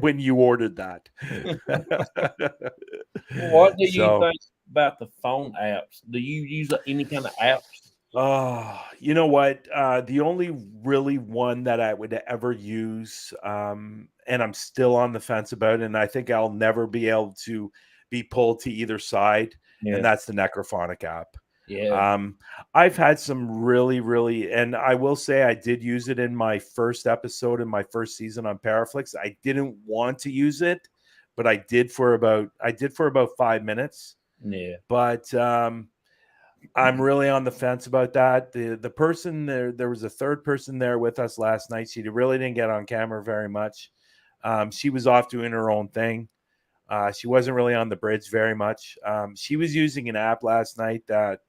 when you ordered that. What do you think about the phone apps? Do you use any kind of apps? You know what? The only really one that I would ever use, and I'm still on the fence about it, and I think I'll never be able to be pulled to either side, and that's the Necrophonic app. Yeah. I've had some really, really, and I will say I did use it in my first episode in my first season on Paraflix. I didn't want to use it, but I did for about 5 minutes. Yeah. But I'm really on the fence about that. The person there was a third person there with us last night. She really didn't get on camera very much. She was off doing her own thing. She wasn't really on the bridge very much. She was using an app last night that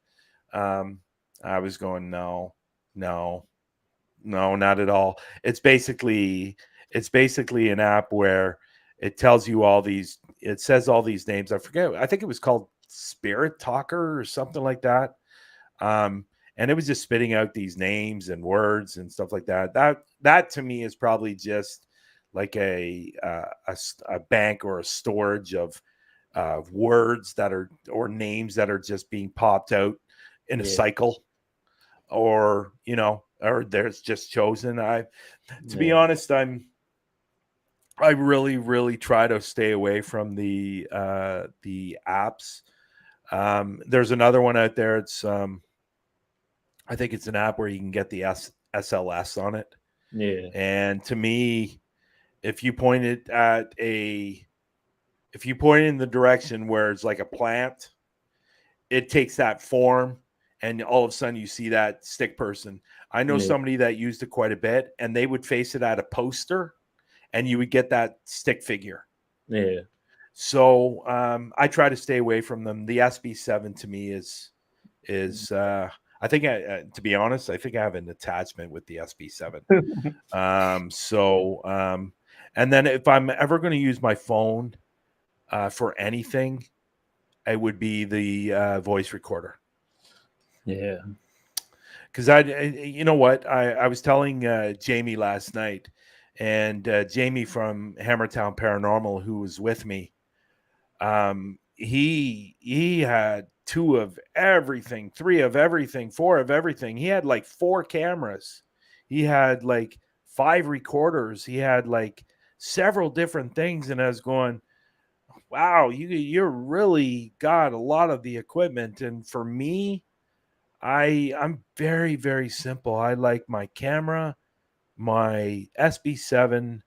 I was going, no, not at all. It's basically an app where it tells you it says all these names. I forget. I think it was called Spirit Talker or something like that. And it was just spitting out these names and words and stuff like that. That to me is probably just like a bank or a storage of words that are or names that are just being popped out in a cycle, or or there's just chosen. To be honest, I really, really try to stay away from the apps. There's another one out there. It's I think it's an app where you can get the SLS on it. Yeah. And to me, if you point it in the direction where it's like a plant, it takes that form and all of a sudden you see that stick person. I know Yeah. somebody that used it quite a bit, and they would face it at a poster, and you would get that stick figure. Yeah. So I try to stay away from them. The SB7 to me is I think to be honest, I think I have an attachment with the SB7. And then if I'm ever going to use my phone for anything, it would be the voice recorder. Yeah. Because you know what, I was telling Jamie last night, and Jamie from Hammertown Paranormal, who was with me, he had 2 of everything, 3 of everything, 4 of everything. He had like 4 cameras. He had like 5 recorders. He had like several different things, and I was going, wow, you're really got a lot of the equipment. And for me, I'm very, very simple. I like my camera, my SB7,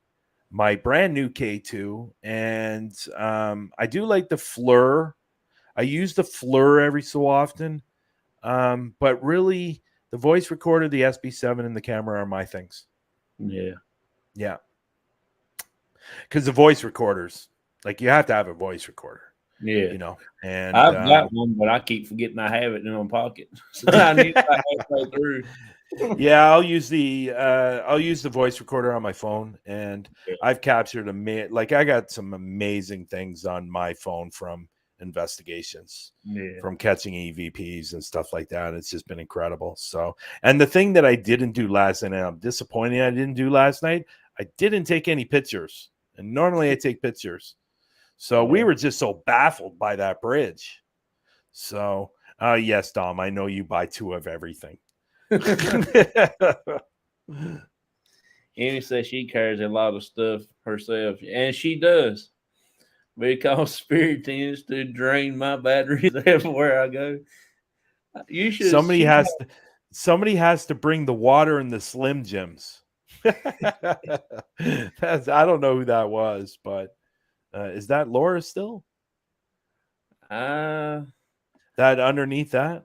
my brand new K2, and I do like the FLIR. I use the FLIR every so often, but really the voice recorder, the SB7, and the camera are my things. Yeah. Yeah, because the voice recorders, like, you have to have a voice recorder. Yeah. You know, and I've got one, but I keep forgetting I have it in my pocket. So I need to halfway through. yeah, I'll use the voice recorder on my phone, and Yeah. I've captured like, I got some amazing things on my phone from investigations, Yeah. from catching EVPs and stuff like that. It's just been incredible. So, and the thing that I didn't do last night, and I'm disappointed I didn't do last night, I didn't take any pictures, and normally I take pictures. So we were just so baffled by that bridge. So, yes, Dom, I know you buy 2 of everything. Amy says she carries a lot of stuff herself, and she does, because Spirit tends to drain my batteries everywhere I go. You should. Somebody has to bring the water and the Slim Jims. I don't know who that was, but is that Laura still? That underneath that?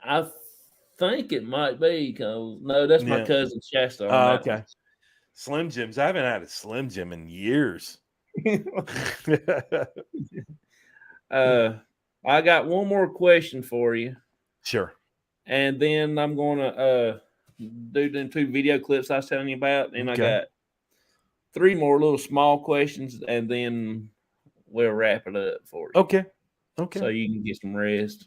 I think it might be, because no, that's my cousin Shasta on that okay. one. Slim Jims. I haven't had a Slim Jim in years. I got one more question for you. Sure. And then I'm gonna do them 2 video clips I was telling you about, and I got 3 more little small questions, and then we'll wrap it up for you. Okay. So you can get some rest.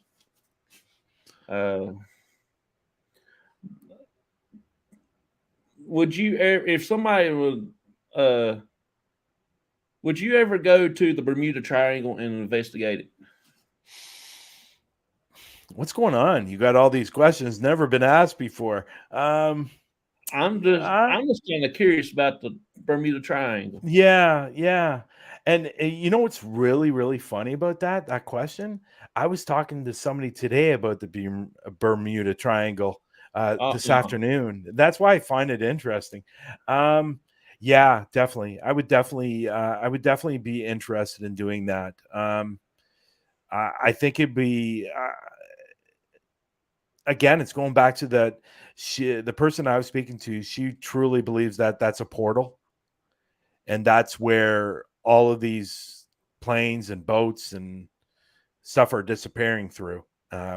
Would you ever, if somebody would you ever go to the Bermuda Triangle and investigate it? What's going on? You got all these questions never been asked before. I'm just kind of curious about the Bermuda Triangle. Yeah. And you know what's really, really funny about that question? I was talking to somebody today about the Bermuda Triangle this afternoon. That's why I find it interesting. Yeah, definitely. I would definitely be interested in doing that. I think it'd be again, it's going back to that. The person I was speaking to, she truly believes that that's a portal, and that's where all of these planes and boats and stuff are disappearing through.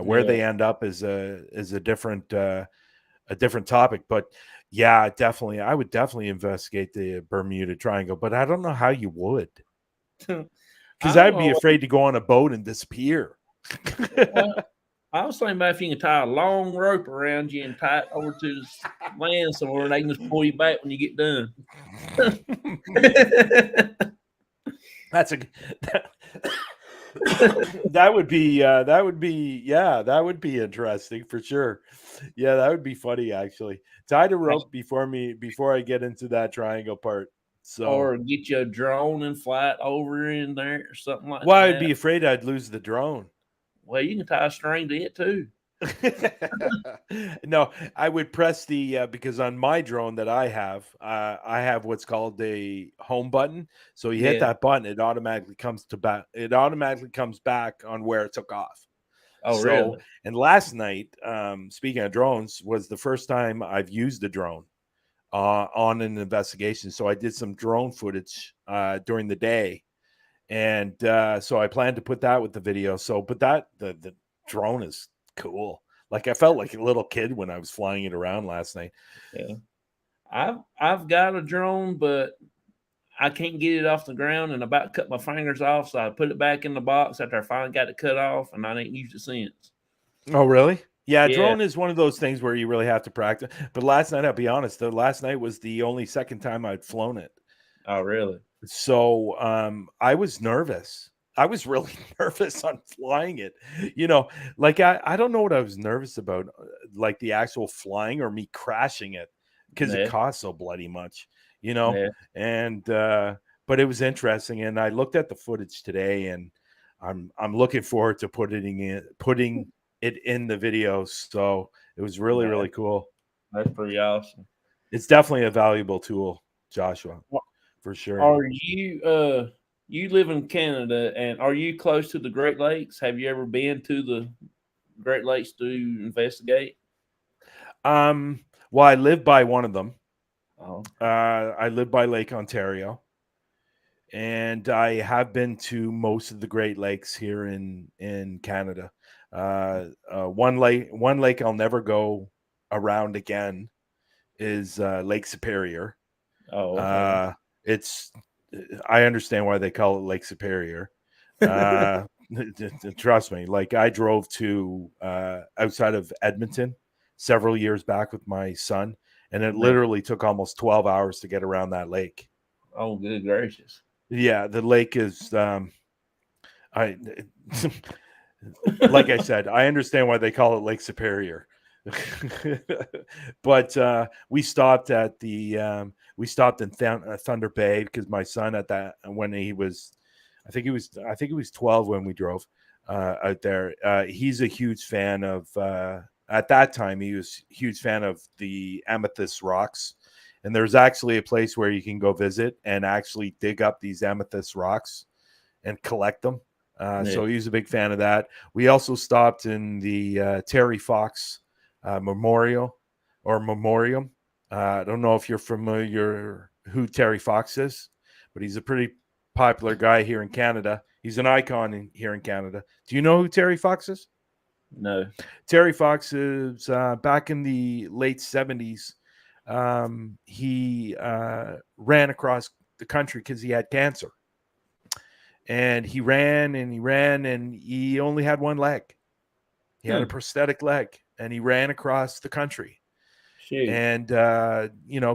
Where they end up is a different topic. But yeah, definitely, I would definitely investigate the Bermuda Triangle, but I don't know how you would, because I'd be afraid to go on a boat and disappear. I was thinking about if you can tie a long rope around you and tie it over to land somewhere, and they can just pull you back when you get done. That would be interesting for sure. Yeah, that would be funny, actually. Tie the rope before I get into that triangle part. So, or get you a drone and fly it over in there or something like that. Well, I'd be afraid I'd lose the drone. Well, you can tie a string to it too. No, I would press the because on my drone that I have what's called a home button. So you hit that button, it automatically comes back on where it took off. Oh, So, really? and last night, speaking of drones, was the first time I've used a drone on an investigation. So I did some drone footage during the day, and so I plan to put that with the video. So, but the drone is cool. Like I felt like a little kid when I was flying it around last night. Yeah. I've got a drone, but I can't get it off the ground and about cut my fingers off. So I put it back in the box after I finally got it cut off, and I ain't used it since. Oh, really? Yeah, Yeah. drone is one of those things where you really have to practice. But last night, I'll be honest, the last night was the only second time I'd flown it. Oh, really? So I was nervous. I was really nervous on flying it. Like I don't know what I was nervous about, like the actual flying or me crashing it because it Yeah. costs so bloody much, you know. Yeah. And but it was interesting, and I looked at the footage today, and I'm looking forward to putting it in the video. So it was really Yeah. really cool. That's pretty awesome. It's definitely a valuable tool, Joshua, for sure. Are you you live in Canada, and are you close to the Great Lakes? Have you ever been to the Great Lakes to investigate? Well, I live by one of them. Oh, I live by Lake Ontario, and I have been to most of the Great Lakes here in Canada. One lake I'll never go around again is Lake Superior. oh, okay. Uh, it's I understand why they call it Lake Superior. Uh, Trust me, like I drove to outside of Edmonton several years back with my son, and it Yeah. literally took almost 12 hours to get around that lake. Oh, good gracious. Yeah, the lake is I like I said, I understand why they call it Lake Superior. But we stopped in Thunder Bay because my son at that when he was I think he was 12 when we drove out there. He's a huge fan of at that time he was a huge fan of the amethyst rocks, and there's actually a place where you can go visit and actually dig up these amethyst rocks and collect them. Yeah. So he's a big fan of that. We also stopped in the Terry Fox Memorial or Memoriam. I don't know if you're familiar who Terry Fox is, but he's a pretty popular guy here in Canada. He's an icon here in Canada. Do you know who Terry Fox is? No. Terry Fox is back in the late 70s. He ran across the country because he had cancer. And he ran and he ran and he only had one leg. He had a prosthetic leg, and he ran across the country Shoot. and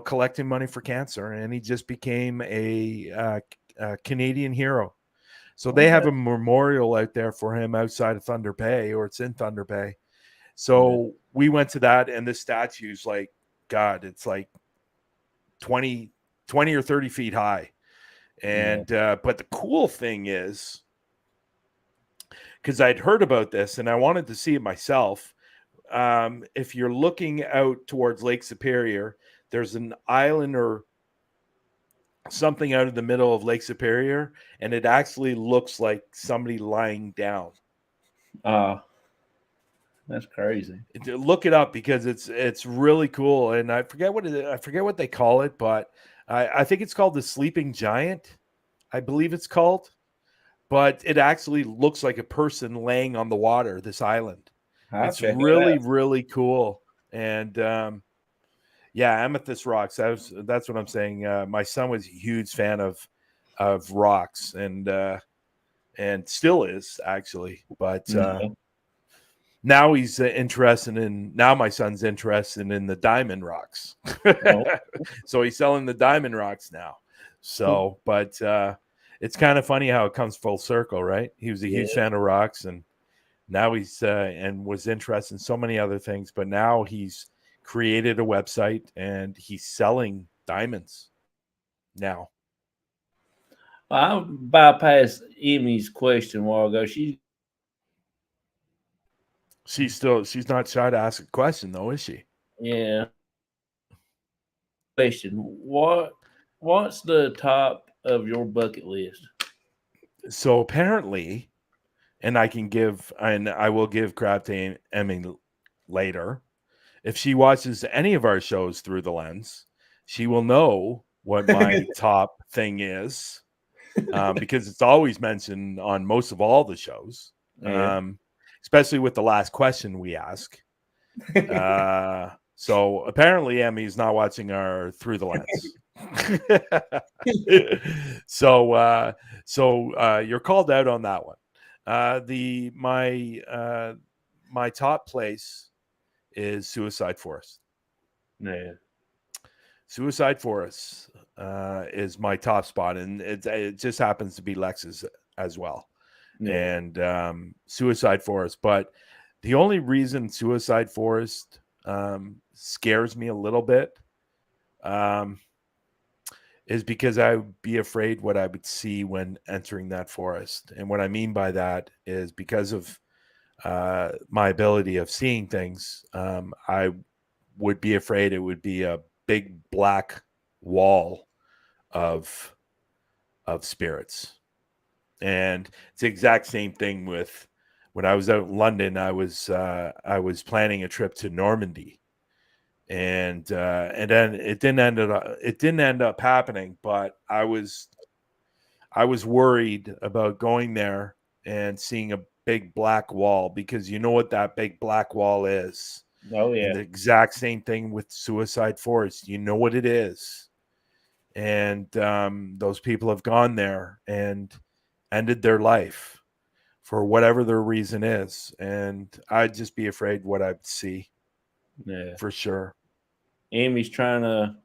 collecting money for cancer, and he just became a Canadian hero. So they have Okay. a memorial out there for him outside of Thunder Bay, or it's in Thunder Bay. Yeah. So we went to that, and this statue's like, God, it's like 20 or 30 feet high. And but the cool thing is, because I'd heard about this and I wanted to see it myself. If you're looking out towards Lake Superior, there's an island or something out of the middle of Lake Superior, and it actually looks like somebody lying down. That's crazy. Look it up because it's really cool, and I forget what they call it, but I think it's called the Sleeping Giant. I believe it's called. But it actually looks like a person laying on the water, this island. I'll It's check it really, out. really cool. And amethyst rocks. That's what I'm saying. My son was a huge fan of rocks and still is actually. But Yeah. now he's interested in now my son's interested in the diamond rocks. Oh, So he's selling the diamond rocks now. So, but it's kind of funny how it comes full circle, right? He was a yeah. huge fan of rocks, and now he's and was interested in so many other things. But now he's created a website and he's selling diamonds now. I bypassed Emmy's question a while ago. She's not shy to ask a question though, is she? Yeah. Question. What's the top of your bucket list? So apparently, and I will give crap to Emmy later. If she watches any of our shows through the lens, she will know what my top thing is, because it's always mentioned on most of all the shows, Yeah. especially with the last question we ask. So apparently Emmy's not watching our through the lens. So you're called out on that one. My top place is Suicide Forest. Yeah. Suicide Forest is my top spot, and it just happens to be Lex's as well. Yeah. And Suicide Forest. But the only reason Suicide Forest scares me a little bit is because I would be afraid what I would see when entering that forest. And what I mean by that is because of my ability of seeing things, I would be afraid it would be a big black wall of spirits. And it's the exact same thing with when I was out in London. I was planning a trip to Normandy, and then it didn't end up happening. But I was worried about going there and seeing a big black wall, because you know what that big black wall is. Oh And yeah. the exact same thing with Suicide Forest. You know what it is. And those people have gone there and ended their life for whatever their reason is. And I'd just be afraid what I'd see, Yeah. for sure. Amy's trying to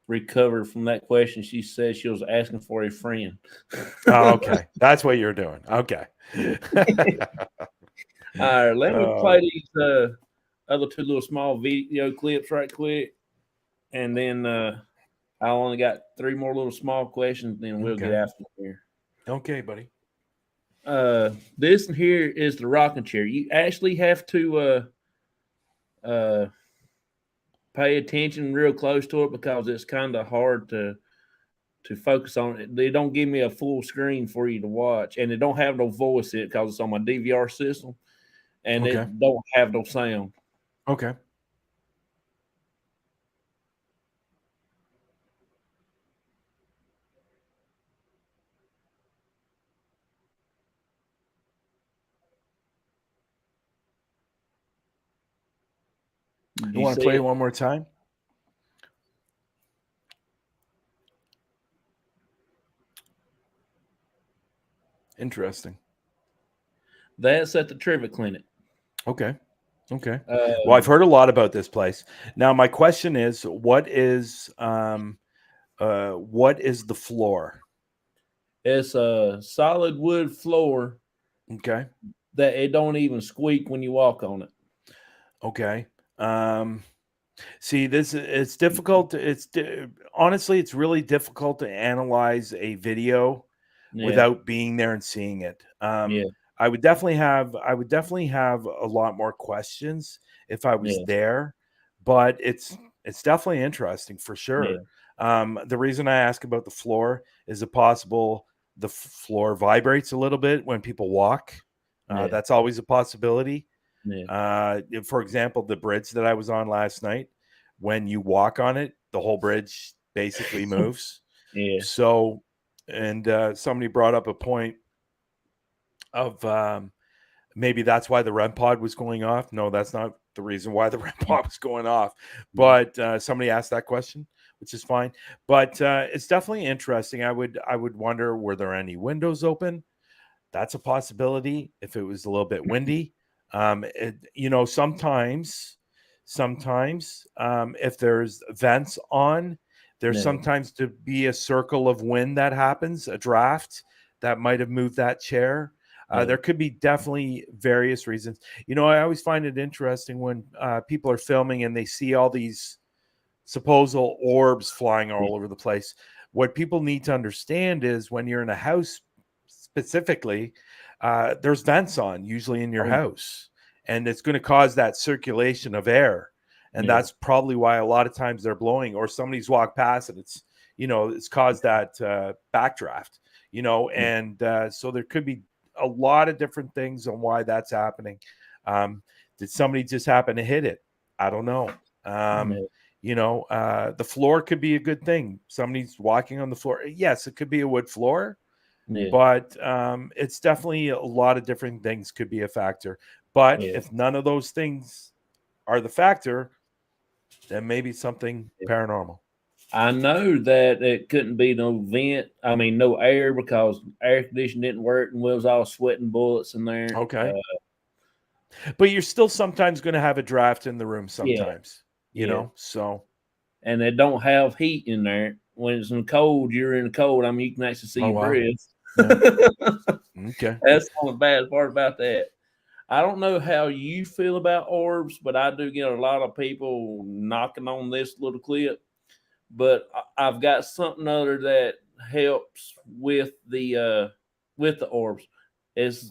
recover from that question. She said she was asking for a friend. Oh, okay. That's what you're doing. Okay. All right, let me Oh, play these other two little small video clips right quick, and then I only got three more little small questions. Then we'll get okay. out of here. Okay, buddy. This here is the rocking chair. You actually have to uh pay attention real close to it because it's kind of hard to focus on it. They don't give me a full screen for you to watch, and they don't have no voice in it because it's on my DVR system, and Okay. it don't have no sound. Okay. Did You you want to see play it it? one more time? Interesting. That's at the Trivia Clinic. Okay. Okay. Well, I've Um, heard a lot about this place. Now, my question is, what is the floor? it's a solid wood floor Okay. that it don't even squeak when you walk on it. Okay. See, it's difficult. Honestly, it's really difficult to analyze a video Yeah, without being there and seeing it. yeah, I would definitely have a lot more questions if I was yeah, there, but it's definitely interesting for yeah, sure. The reason I ask about the floor is it possible the floor vibrates a little bit when people walk? yeah, That's always a possibility. yeah, For example, the bridge that I was on last night, when you walk on it, the whole bridge basically moves. yeah, So, and somebody brought up a point of maybe that's why the REM pod was going off. No, that's not the reason why the REM pod was going off. But somebody asked that question, which is fine. But it's definitely interesting. I would wonder, were there any windows open? That's a possibility if it was a little bit windy. Sometimes if there's vents on, there's yeah, sometimes to be a circle of wind that happens, a draft that might have moved that chair. yeah, There could be definitely various reasons. I always find it interesting when people are filming and they see all these supposed orbs flying yeah, all over the place. What people need to understand is when you're in a house specifically, there's vents on usually in your oh, house, and it's going to cause that circulation of air. And yeah, that's probably why a lot of times they're blowing, or somebody's walked past and it's caused that backdraft, yeah, and so there could be a lot of different things on why that's happening. Did somebody just happen to hit it? I don't know. The floor could be a good thing. Somebody's walking on the floor. Yes, it could be a wood floor, but it's definitely a lot of different things could be a factor. But if none of those things are the factor, then maybe something paranormal. I know that it couldn't be no vent. I mean, no air, because air conditioning didn't work and we was all sweating bullets in there. Okay. But you're still sometimes going to have a draft in the room sometimes, you know, so. And they don't have heat in there. When it's in cold, you're in the cold. I mean, you can actually see your breath. Okay. That's the only bad part about that. I don't know how you feel about orbs, but I do get a lot of people knocking on this little clip. But I've got something other that helps with the orbs. It's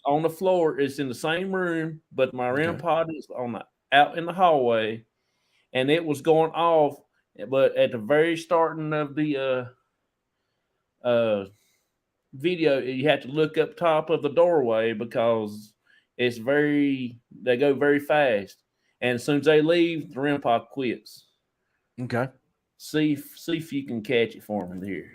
on the floor. It's in the same room, but my REM pod is out in the hallway, and it was going off. But at the very starting of the video, you have to look up top of the doorway, because they go very fast, and as soon as they leave, the REM pod quits. Okay. See if you can catch it for me here.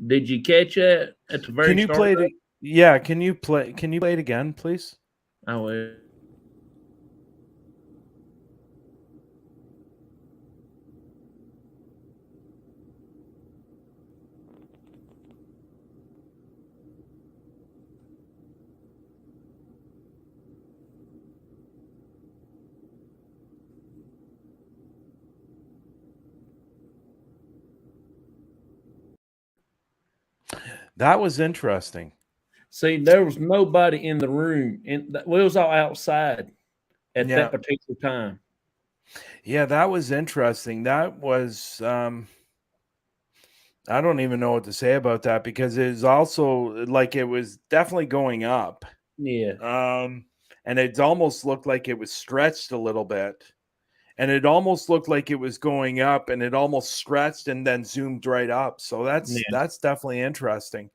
Did you catch that at the very start? Play it? Yeah, can you play it again, please? I will. That was interesting. See, there was nobody in the room, and we was all outside at that particular time. Yeah, that was interesting. That was I don't even know what to say about that, because it was also like it was definitely going up. Yeah. And it almost looked like it was stretched a little bit. And it almost looked like it was going up, and it almost stretched and then zoomed right up. So that's definitely interesting.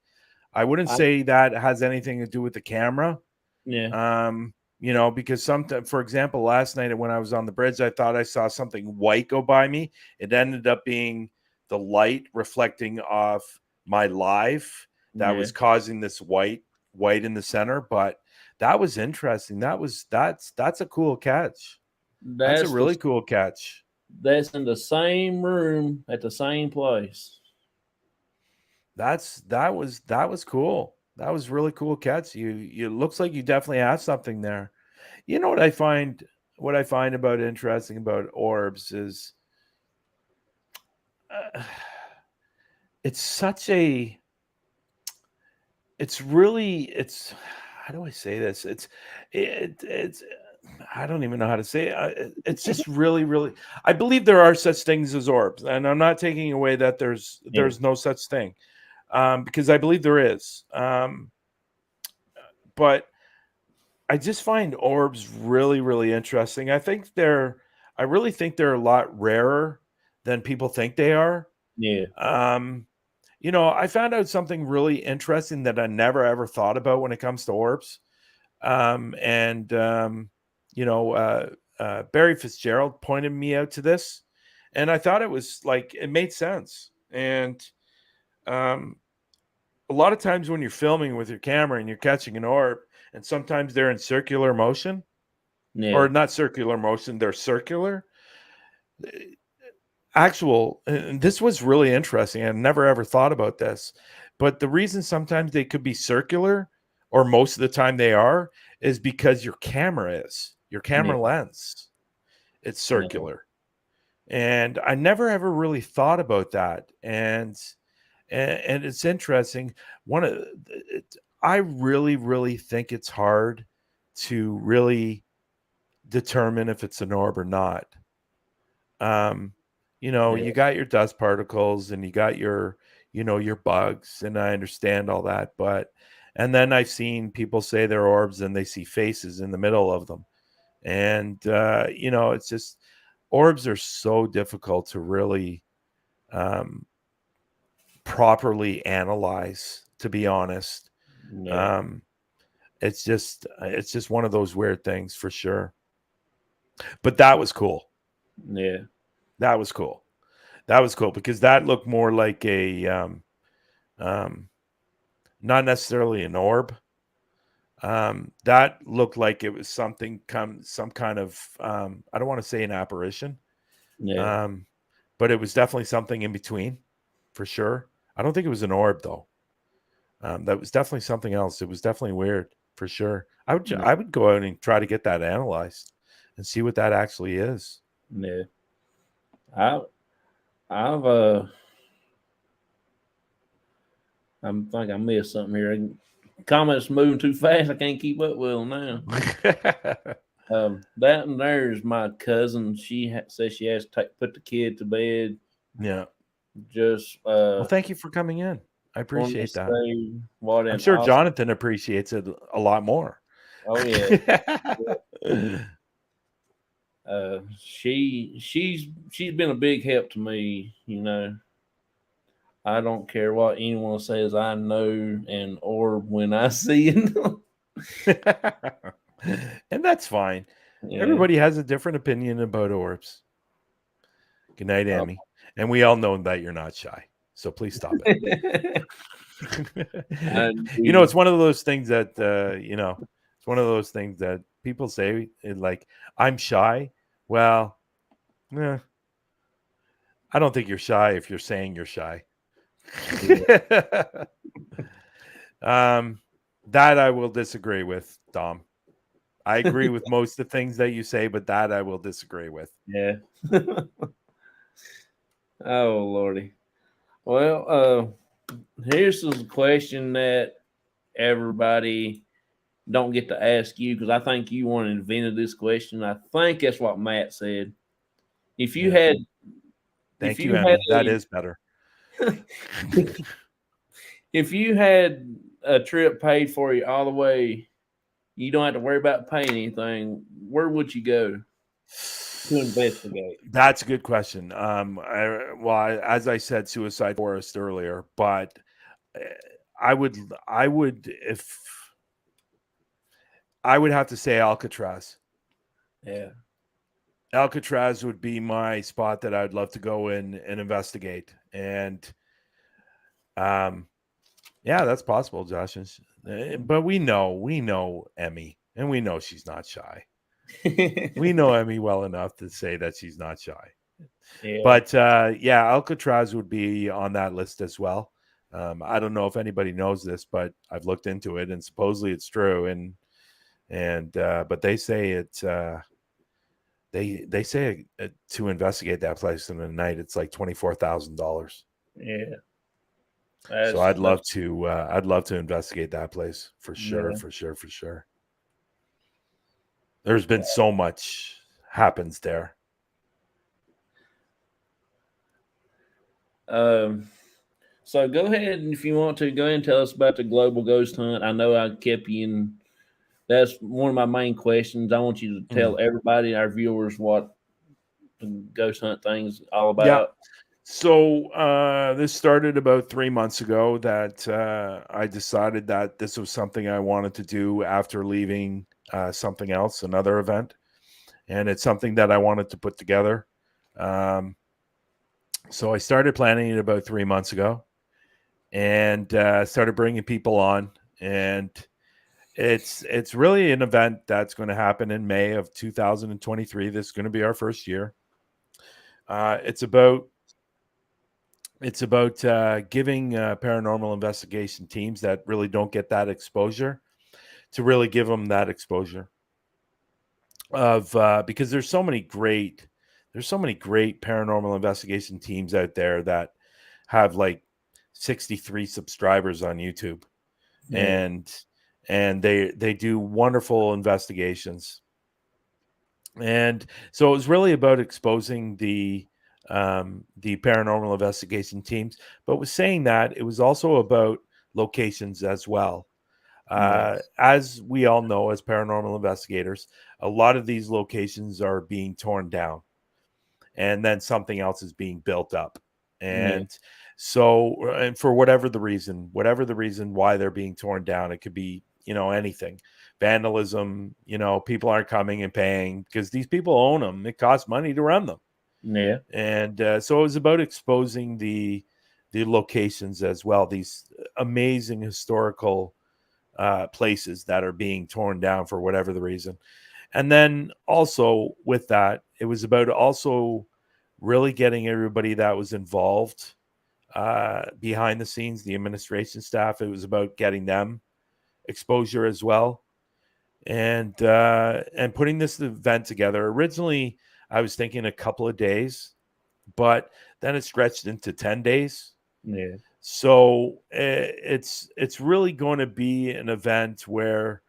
I wouldn't say that has anything to do with the camera. Yeah. Because sometimes, for example, last night when I was on the bridge, I thought I saw something white go by me. It ended up being the light reflecting off my live that was causing this white in the center. But that was interesting. That's a cool catch. That's a really cool catch. That's in the same room at the same place. That was cool. That was really cool catch. You looks like you definitely have something there. You know what I find about interesting about orbs is it's how do I say this? It's I don't even know how to say it. It's just really, really. I believe there are such things as orbs, and I'm not taking away that there's no such thing, because I believe there is. But I just find orbs really, really interesting. I really think they're a lot rarer than people think they are. Yeah. I found out something really interesting that I never ever thought about when it comes to orbs. Barry Fitzgerald pointed me out to this, and I thought it was like, it made sense. And a lot of times when you're filming with your camera and you're catching an orb, and sometimes they're in circular motion, or not circular motion, they're circular. And this was really interesting. I never ever thought about this, but the reason sometimes they could be circular, or most of the time they are, is because your camera your camera lens. It's circular. And I never ever really thought about that. And it's interesting. I really, really think it's hard to really determine if it's an orb or not. You got your dust particles and you got your bugs, and I understand all that, and then I've seen people say they're orbs and they see faces in the middle of them. And it's just, orbs are so difficult to really properly analyze, to be honest. It's just one of those weird things for sure. But that was cool. That was cool because that looked more like a not necessarily an orb. That looked like it was some kind of I don't want to say an apparition. But it was definitely something in between, for sure. I don't think it was an orb though. That was definitely something else. It was definitely weird, for sure. I would go out and try to get that analyzed and see what that actually is. I think I missed something here. Comments moving too fast. I can't keep up with them now. That and there is my cousin. She says she has to put the kid to bed. Yeah. Just well, thank you for coming in. I appreciate that. I'm sure Jonathan appreciates it a lot more. Oh yeah. She's been a big help to me. I don't care what anyone says. I know an orb when I see it. And that's fine. Everybody has a different opinion about orbs. Good night, Amy. And we all know that you're not shy, so please stop it. It's one of those things that it's one of those things that people say, like, I'm shy. Well, I don't think you're shy if you're saying you're shy. That I will disagree with, Dom. I agree with most of the things that you say, but that I will disagree with. Yeah. Oh Lordy. Well, here's a question that everybody don't get to ask you, because I think you want to invented this question. I think that's what Matt said. If you had, thank you, Emmy. That is better. If you had a trip paid for you all the way, you don't have to worry about paying anything, where would you go to investigate? That's a good question. As I said, Suicide Forest earlier, but I would have to say Alcatraz. Yeah. Alcatraz would be my spot that I'd love to go in and investigate. And that's possible, Josh. But we know Emmy, and we know she's not shy. We know Emmy well enough to say that she's not shy. Yeah. But Alcatraz would be on that list as well. I don't know if anybody knows this, but I've looked into it, and supposedly it's true. But they say it's they say to investigate that place in the night, it's like $24,000. Yeah. So I'd love to investigate that place for sure, for sure. There's been so much happens there. So go ahead, and if you want to, go ahead and tell us about the global ghost hunt. I know I kept you in. That's one of my main questions. I want you to tell everybody, our viewers, what the ghost hunt thing's all about. Yeah. So this started about 3 months ago that I decided that this was something I wanted to do after leaving something else, another event. And it's something that I wanted to put together. So I started planning it about 3 months ago and started bringing people on. And it's really an event that's going to happen in May of 2023. This is going to be our first year. It's about giving paranormal investigation teams that really don't get that exposure to really give them that exposure. of because there's so many great paranormal investigation teams out there that have like 63 subscribers on YouTube, Yeah. and they do wonderful investigations. And so it was really about exposing the paranormal investigation teams, but with saying that, it was also about locations as well. Yes. As we all know, as paranormal investigators, a lot of these locations are being torn down, and then something else is being built up. Yeah. And so, and for whatever the reason why they're being torn down, it could be, anything, vandalism, people aren't coming and paying because these people own them. It costs money to run them. Yeah. And so it was about exposing the locations as well, these amazing historical places that are being torn down for whatever the reason. And then also with that, it was about also really getting everybody that was involved behind the scenes, the administration staff. It was about getting them exposure as well, and putting this event together. Originally, I was thinking a couple of days, but then it stretched into 10 days. Yeah. So it's really going to be an event where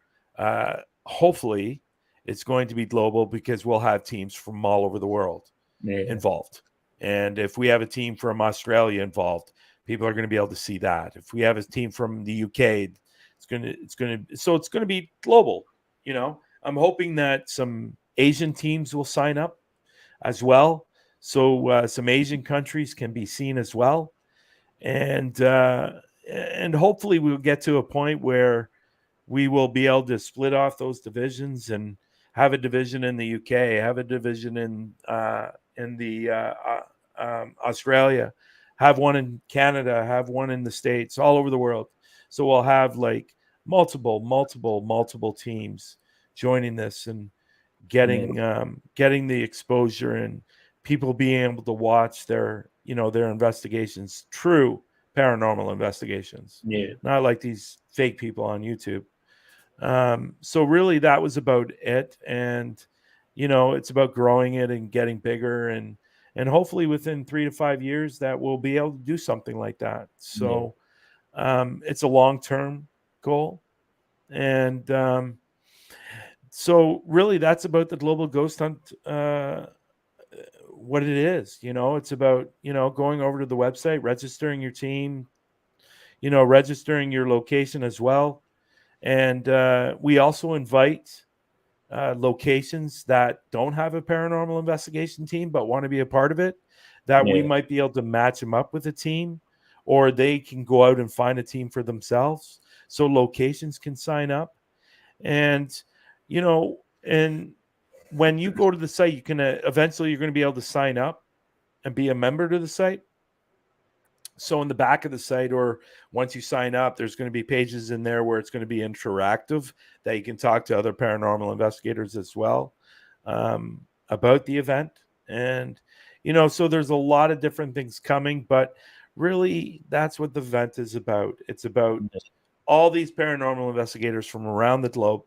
hopefully it's going to be global because we'll have teams from all over the world Yeah. involved. And if we have a team from Australia involved, people are going to be able to see that. If we have a team from the UK, it's going to be global. I'm hoping that some Asian teams will sign up as well, so some Asian countries can be seen as well, and hopefully we'll get to a point where we will be able to split off those divisions and have a division in the UK, have a division in the Australia, have one in Canada, have one in the States, all over the world. So we'll have like multiple teams joining this and getting the exposure and people being able to watch their investigations, true paranormal investigations, Yeah. not like these fake people on YouTube. So really that was about it. And, it's about growing it and getting bigger, and hopefully within 3 to 5 years that we'll be able to do something like that. Yeah. So, it's a long-term goal. And, so really that's about the global ghost hunt, what it is. It's about, going over to the website, registering your team, registering your location as well. And we also invite locations that don't have a paranormal investigation team but want to be a part of it, that we Yeah. might be able to match them up with a team, or they can go out and find a team for themselves, so locations can sign up. And and when you go to the site, you can eventually you're going to be able to sign up and be a member to the site. So in the back of the site, or once you sign up, there's going to be pages in there where it's going to be interactive, that you can talk to other paranormal investigators as well, about the event. And so there's a lot of different things coming, but really that's what the event is about. It's about all these paranormal investigators from around the globe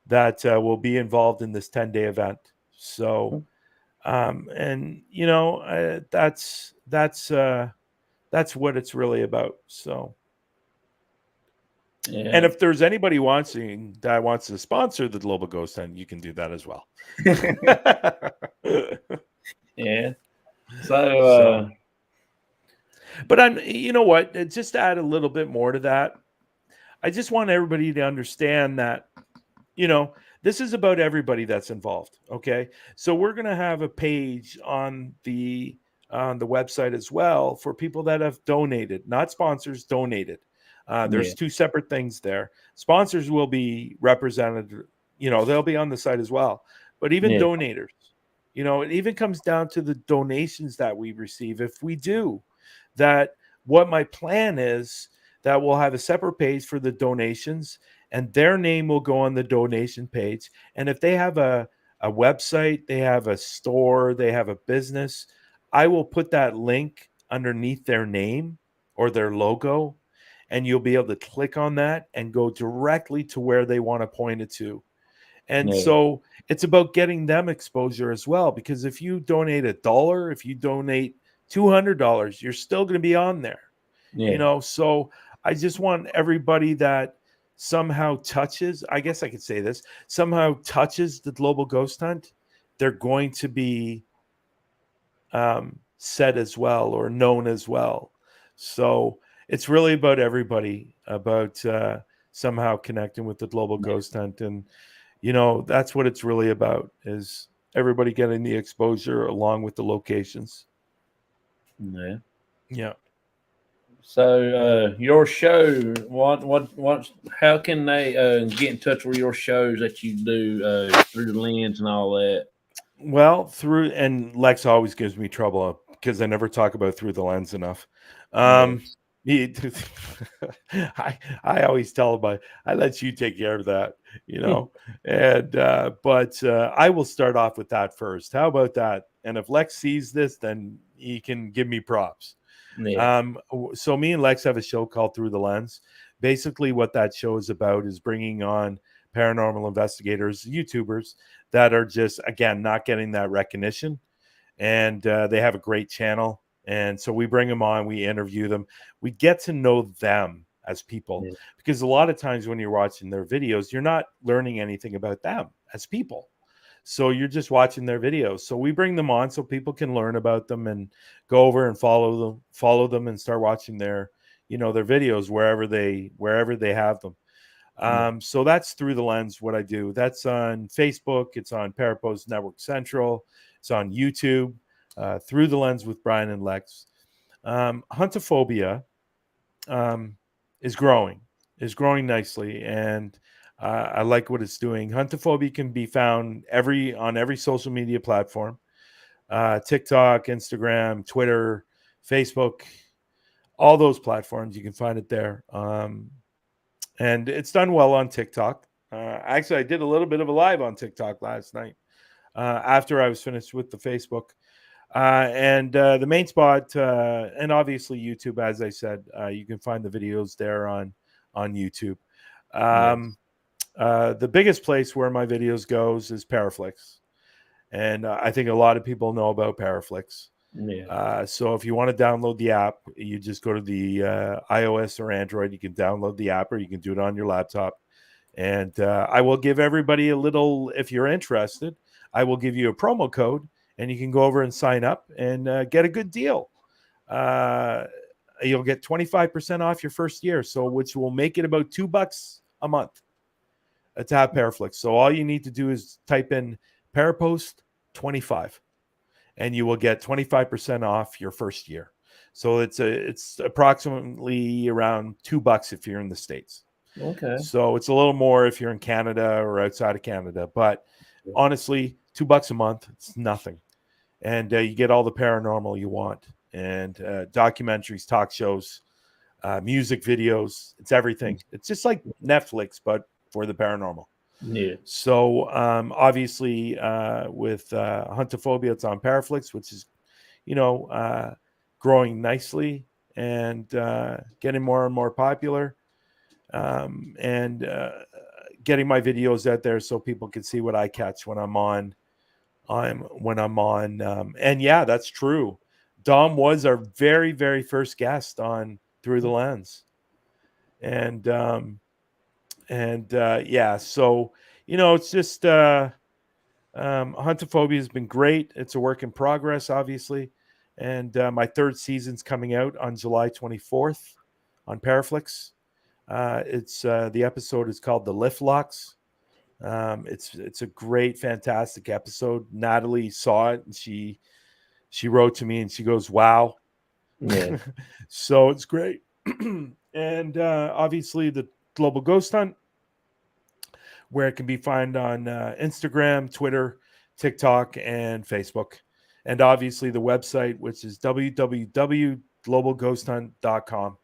that will be involved in this 10-day event. So and that's what it's really about. So, Yeah. and if there's anybody watching that wants to sponsor the Global Ghost Hunt, you can do that as well. Yeah. So, but you know what? Just to add a little bit more to that, I just want everybody to understand that, this is about everybody that's involved. Okay. So we're going to have a page on the website as well for people that have donated, not sponsors, donated. There's Yeah. two separate things there. Sponsors will be represented, they'll be on the site as well. But even Yeah. donators, it even comes down to the donations that we receive. If we do that, what my plan is, that we'll have a separate page for the donations, and their name will go on the donation page. And if they have a website, they have a store, they have a business, I will put that link underneath their name or their logo, and you'll be able to click on that and go directly to where they want to point it to. And Yeah. so it's about getting them exposure as well, because if you donate $1, if you donate $200, you're still going to be on there. Yeah. So I just want everybody that somehow touches, I guess I could say this, somehow touches the global ghost hunt, they're going to be said as well, or known as well. So it's really about everybody, about somehow connecting with the global ghost hunt. And that's what it's really about, is everybody getting the exposure along with the locations. Yeah. Yeah. So your show, how can they get in touch with your shows that you do through the lens and all that? Well, and Lex always gives me trouble because I never talk about Through the Lens enough. Yeah. He, I always tell him I let you take care of that, and but I will start off with that first. How about that? And if Lex sees this, then he can give me props. Yeah. So me and Lex have a show called Through the Lens. Basically, what that show is about is bringing on paranormal investigators, YouTubers that are just, again, not getting that recognition. And they have a great channel. And so we bring them on, we interview them, we get to know them as people. Yeah. Because a lot of times when you're watching their videos, you're not learning anything about them as people. So you're just watching their videos. So we bring them on so people can learn about them and go over and follow them and start watching their videos wherever they have them. So that's Through the Lens, what I do. That's on Facebook. It's on Parapost Network Central. It's on YouTube. Through the Lens with Brian and Lex. Huntophobia is growing nicely, and I like what it's doing. Huntophobia can be found on every social media platform: TikTok, Instagram, Twitter, Facebook, all those platforms. You can find it there. And it's done well on TikTok. Actually, I did a little bit of a live on TikTok last night after I was finished with the Facebook. And the main spot, and obviously YouTube, as I said, you can find the videos there on YouTube. The biggest place where my videos goes is Paraflix. And I think a lot of people know about Paraflix. Yeah. So if you want to download the app, you just go to the iOS or Android. You can download the app, or you can do it on your laptop. And I will give everybody a little, if you're interested, I will give you a promo code, and you can go over and sign up and get a good deal. You'll get 25% off your first year, so which will make it about $2 a month to have Paraflix. So all you need to do is type in Parapost 25. And you will get 25% off your first year. So it's approximately around $2 if you're in the States. Okay. So it's a little more if you're in Canada or outside of Canada. But honestly, $2 a month, it's nothing. And you get all the paranormal you want, and documentaries, talk shows, music videos. It's everything. It's just like Netflix, but for the paranormal. Yeah. So obviously with Huntophobia, it's on Paraflix, which is, growing nicely and getting more and more popular, and getting my videos out there so people can see what I catch when I'm on. And yeah, that's true. Dom was our very, very first guest on Through the Lens, and yeah, so it's just Huntophobia has been great. It's a work in progress, obviously, and my third season's coming out on July 24th on Paraflix. It's the episode is called The Lift Locks. It's a great, fantastic episode. Natalie saw it, and she wrote to me and she goes, "Wow." Yeah. So it's great. And obviously the Global Ghost Hunt, where it can be found on Instagram, Twitter, TikTok, and Facebook. And obviously the website, which is www.globalghosthunt.com.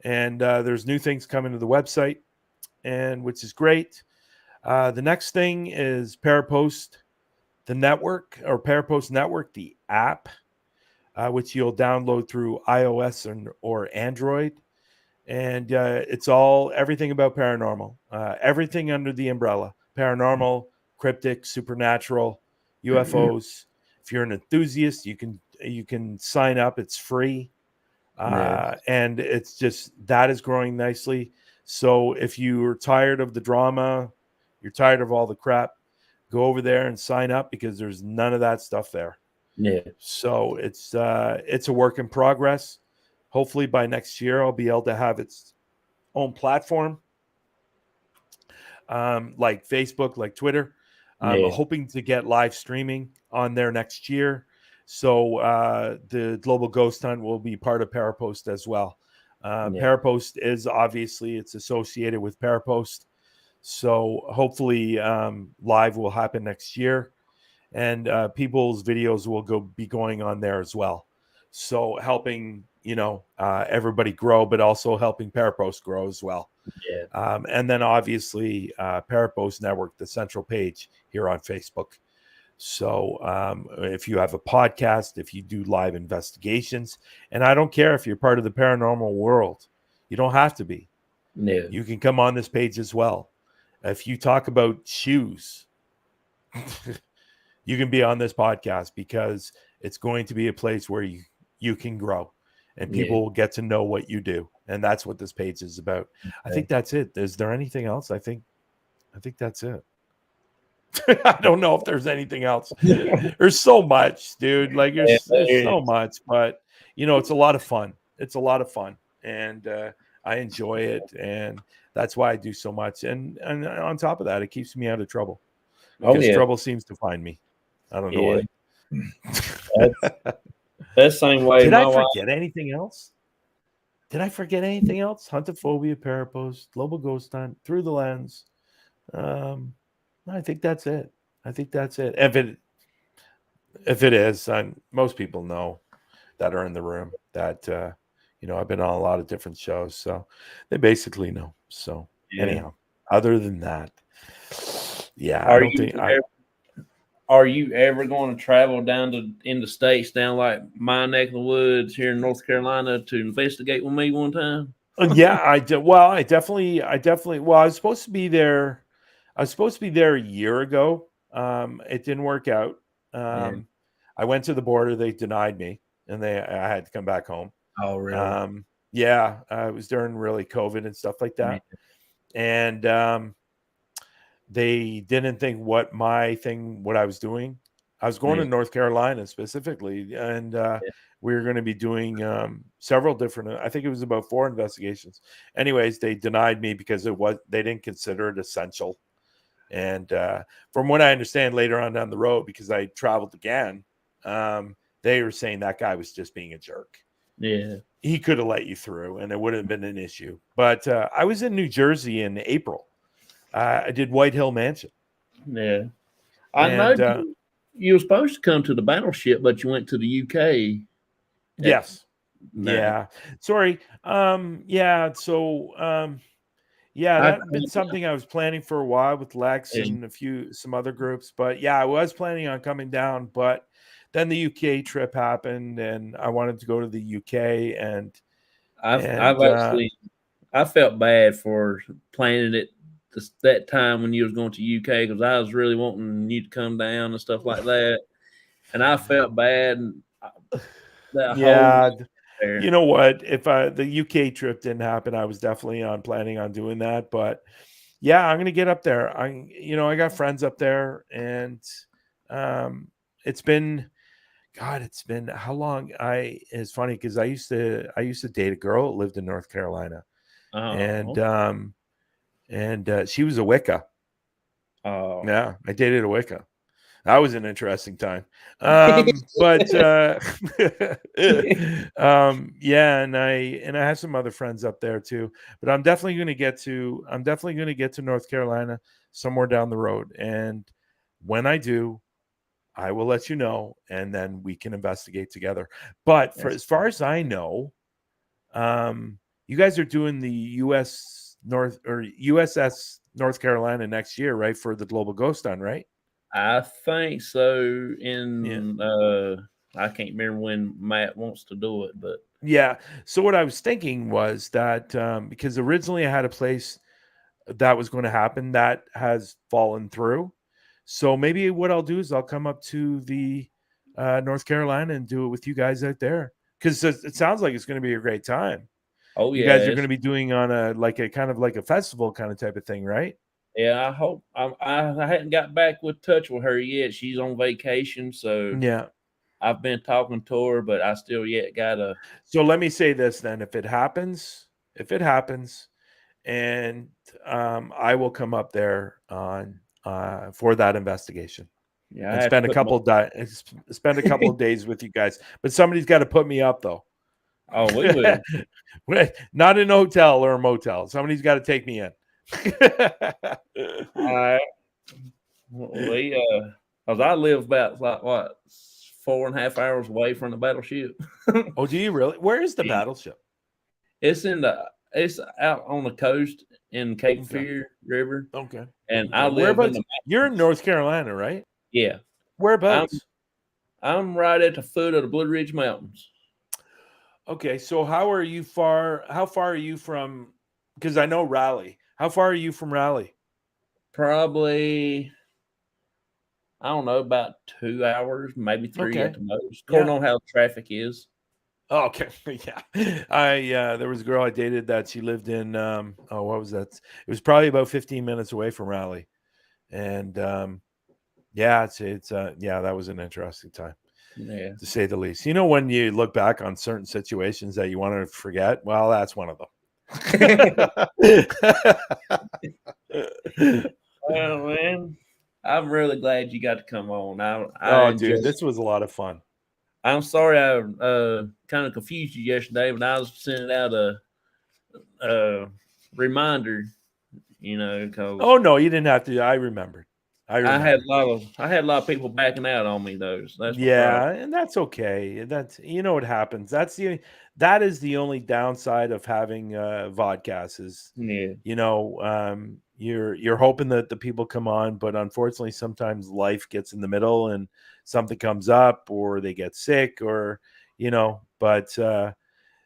And there's new things coming to the website, and which is great. The next thing is Parapost, the network, or Parapost Network, the app, which you'll download through iOS or Android. And it's everything about paranormal, everything under the umbrella: paranormal, cryptic, supernatural, UFOs. If you're an enthusiast, you can sign up. It's free. And it's just that is growing nicely. So if you're tired of the drama, you're tired of all the crap, go over there and sign up, because there's none of that stuff there. Yeah. So it's a work in progress. Hopefully by next year I'll be able to have its own platform, like Facebook, like Twitter. I'm hoping to get live streaming on there next year. So the Global Ghost Hunt will be part of Parapost as well. Parapost is obviously, it's associated with Parapost. So hopefully live will happen next year, and people's videos will be going on there as well. So helping, everybody grow, but also helping Parapost grow as well. And then obviously Parapost Network, the central page here on Facebook. So if you have a podcast, if you do live investigations, and I don't care if you're part of the paranormal world, you don't have to be. You can come on this page as well. If you talk about shoes, you can be on this podcast, because it's going to be a place where you can grow, and people will get to know what you do. And that's what this page is about. I think that's it. Is there anything else? I think that's it. I don't know if there's anything else. There's so much, dude. Like there's so much, but it's a lot of fun. It's a lot of fun, and I enjoy it, and that's why I do so much. And on top of that, it keeps me out of trouble, because trouble seems to find me. I don't know why. That's same way. Did I forget anything else? Huntophobia, Parapost, Global Ghost Hunt, Through the Lens. I think that's it. If it is, most people know that are in the room that I've been on a lot of different shows, so they basically know. So anyhow, other than that, Are you ever going to travel down in the States, down like my neck of the woods here in North Carolina, to investigate with me one time? Yeah, I did. Well, I definitely. Well, I was supposed to be there. I was supposed to be there a year ago. It didn't work out. I went to the border. They denied me, and I had to come back home. Oh, really? It was during really COVID and stuff like that. And they didn't think what I was doing. I was going to North Carolina specifically, and we were going to be doing several different, I think it was about 4 investigations. Anyways, they denied me because they didn't consider it essential. And from what I understand later on down the road, because I traveled again, they were saying that guy was just being a jerk. Yeah. He could have let you through and it wouldn't have been an issue. But I was in New Jersey in April. I did White Hill Mansion. Yeah. I know you were supposed to come to the battleship, but you went to the UK. Yes. Yeah. Sorry. That's been something I was planning for a while with Lex and some other groups. But yeah, I was planning on coming down, but then the UK trip happened and I wanted to go to the UK, and I felt bad for planning it that time when you was going to UK, because I was really wanting you to come down and stuff like that, and I felt bad. You know what? If the UK trip didn't happen, I was definitely planning on doing that. But yeah, I'm gonna get up there. I got friends up there, and it's been how long? It's funny because I used to date a girl that lived in North Carolina, and she was a Wicca. Oh yeah, I dated a Wicca. That was an interesting time. But and I have some other friends up there too. But I'm definitely going to get to North Carolina somewhere down the road. And when I do, I will let you know, and then we can investigate together. But as far as I know, you guys are doing the USS North Carolina next year, right? For the Global Ghost Hunt, right? I think so. I can't remember when Matt wants to do it, but yeah. So what I was thinking was that because originally I had a place that was going to happen that has fallen through. So maybe what I'll do is I'll come up to the North Carolina and do it with you guys out there, because it sounds like it's going to be a great time. Oh You yeah, guys are going to be doing on a kind of like a festival kind of type of thing, right? yeah. I hope I hadn't got back with touch with her yet. She's on vacation, so Yeah. I've been talking to her, but I still yet gotta. So let me say this then: if it happens, and I will come up there on for that investigation Yeah, I and have to spend a put my. couple spend a couple of days with you guys. But somebody's got to put me up though. Oh, we will. Not in a hotel or a motel. Somebody's got to take me in. All right. We cause I live about like what 4.5 hours away from the battleship. Oh, do you really? Where is the battleship? It's it's out on the coast in Cape Okay. Fear River, Okay. and I Okay. live in Whereabouts? the You're in mountains. North Carolina, right? Yeah, I'm Whereabouts? I'm right at the foot of the Blue Ridge Mountains. Okay. So how far are you from, because I know Raleigh. How far are you from Raleigh? Probably I don't know about 2 hours, maybe three at Okay. the most, according Yeah. on how the traffic is. Oh, okay. Yeah. There was a girl I dated that she lived in what was that? It was probably about 15 minutes away from Raleigh. And yeah, yeah, that was an interesting time, Yeah, to say the least. You know, when you look back on certain situations that you want to forget, well, that's one of them. well, man, I'm really glad you got to come on. I Oh, enjoyed. dude, this was a lot of fun. I'm sorry I kind of confused you yesterday when I was sending out a reminder. You know, because Oh no, you didn't have to. I remembered. I had a lot of people backing out on me though. So that's my problem. Yeah, and that's okay. That's, you know, what happens. That is the only downside of having vodcasts is, Yeah, you know, you're hoping that the people come on, but unfortunately sometimes life gets in the middle and something comes up or they get sick, or, you know, but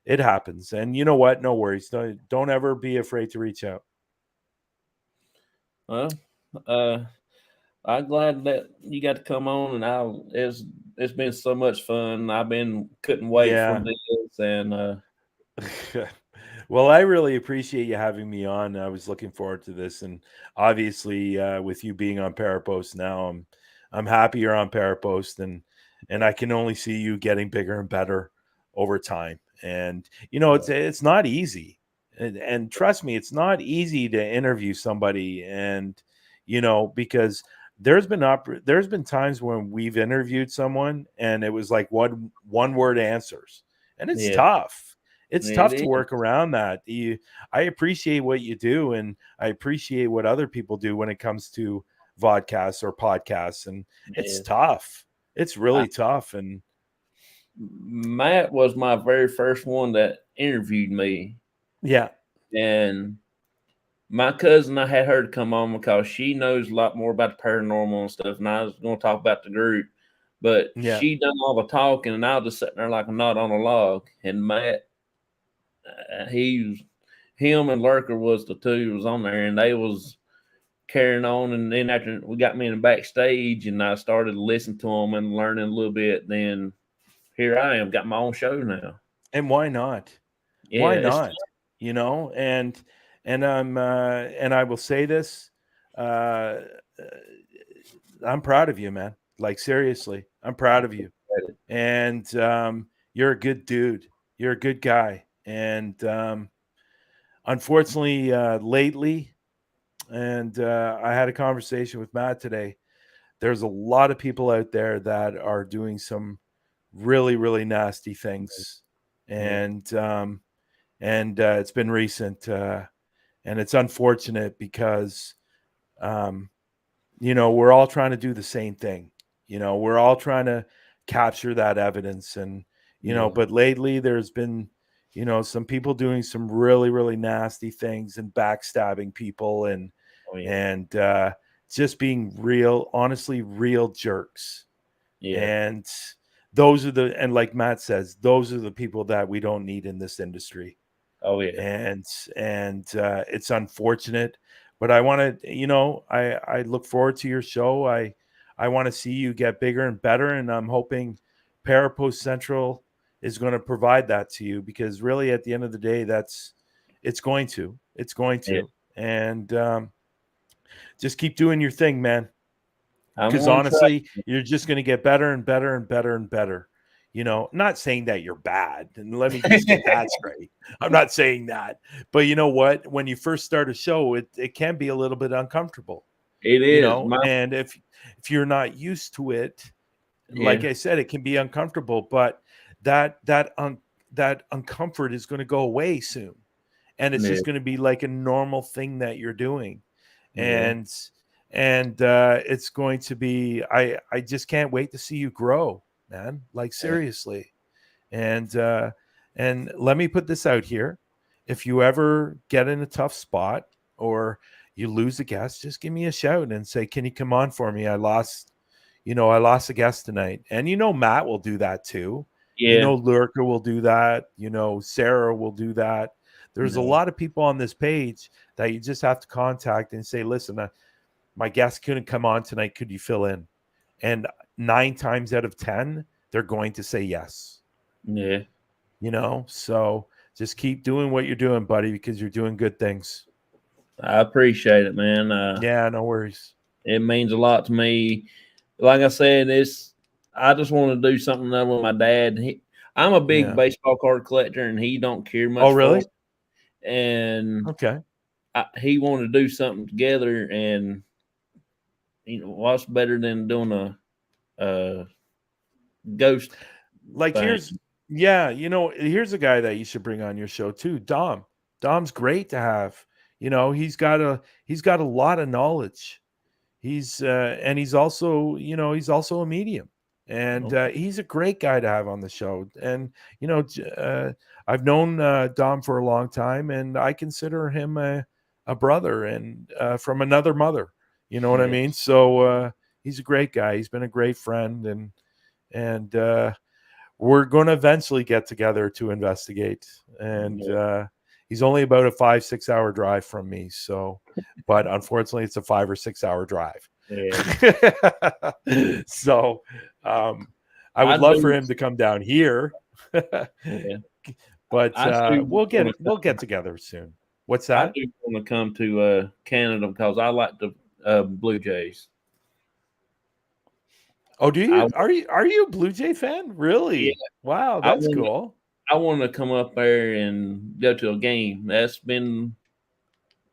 it happens. And you know what? No worries. Don't ever be afraid to reach out. well, uh, I'm glad that you got to come on, and it's been so much fun. Couldn't wait for Yeah. this, and Well, I really appreciate you having me on. I was looking forward to this, and obviously, with you being on Parapost now, I'm happy you're on Parapost, and I can only see you getting bigger and better over time. And you know, it's not easy, and trust me, it's not easy to interview somebody, and you know, because there's been times when we've interviewed someone and it was like one word answers, and it's yeah, tough. It's it tough to is. work around that. I appreciate what you do, and I appreciate what other people do when it comes to vodcasts or podcasts, and it's Yeah. tough. It's I, really tough, and Matt was my very first one that interviewed me, yeah, and my cousin, I had her to come on because she knows a lot more about the paranormal and stuff, and I was going to talk about the group, but yeah, she done all the talking, and I was just sitting there like a knot on a log. And Matt, him and Lurker was the two who was on there, and they was carrying on. And then after we got me in the backstage, and I started listening to them and learning a little bit, then here I am, got my own show now. and why not? Why Yeah, it's not? You know, and I will say this, uh, I'm proud of you, man. Like seriously, I'm proud of you, and you're a good dude. You're a good guy, and unfortunately, lately, and I had a conversation with Matt today. There's a lot of people out there that are doing some really, really nasty things, yeah, and it's been recent, and it's unfortunate because um, you know, we're all trying to do the same thing. You know, we're all trying to capture that evidence, and you know, yeah, but lately there's been, you know, some people doing some really, really nasty things and backstabbing people, oh yeah, and just being real, honestly, real jerks. yeah, And those are and like Matt says, those are the people that we don't need in this industry. oh yeah, And it's unfortunate, But I want to, I look forward to your show. I want to see you get bigger and better, and I'm hoping Parapost Central is going to provide that to you, because really at the end of the day, it's going to, Yeah. and just keep doing your thing, man. I'm Because going to try. honestly, you're just going to get better and better and better and better. Not saying that you're bad, and let me just get that straight. I'm not saying that, but you know what? When you first start a show, it can be a little bit uncomfortable, It is. and if you're not used to it, like Yeah. I said, it can be uncomfortable, but that uncomfort is going to go away soon, and it's Yeah. just going to be like a normal thing that you're doing, Yeah. and it's going to be. I just can't wait to see you grow, man. Like Yeah. seriously, and let me put this out here: if you ever get in a tough spot or you lose a guest, just give me a shout and say, "Can you come on for me? I lost a guest tonight." And Matt will do that too. Yeah. Lurker will do that. Sarah will do that. There's a Yeah. lot of people on this page that you just have to contact and say, "Listen, my guest couldn't come on tonight. Could you fill in?" And 9 times out of 10, they're going to say yes. Yeah. So just keep doing what you're doing, buddy, because you're doing good things. I appreciate it, man. Yeah, no worries. It means a lot to me. Like I said, I just want to do something other with my dad. I'm a big Yeah. baseball card collector, and he don't care much. Oh, really? For it. And Okay. he wanted to do something together, and what's better than doing a ghost? Like thing. here's a guy that you should bring on your show too, Dom. Dom's great to have. He's got a lot of knowledge. And he's also a medium, and he's a great guy to have on the show. And I've known Dom for a long time, and I consider him a brother and from another mother. You know what I mean? So he's a great guy. He's been a great friend, and we're going to eventually get together to investigate. And he's only about a 5-6 hour drive from me. So, but unfortunately, it's a 5 or 6 hour drive. Yeah. So, I would love for him to come down here. Yeah. But we'll get together soon. What's that? I do want to come to Canada because I like the Blue Jays. Oh, do you? Are you a Blue Jay fan? Really? Yeah. Wow, that's cool. I want to come up there and go to a game. That's been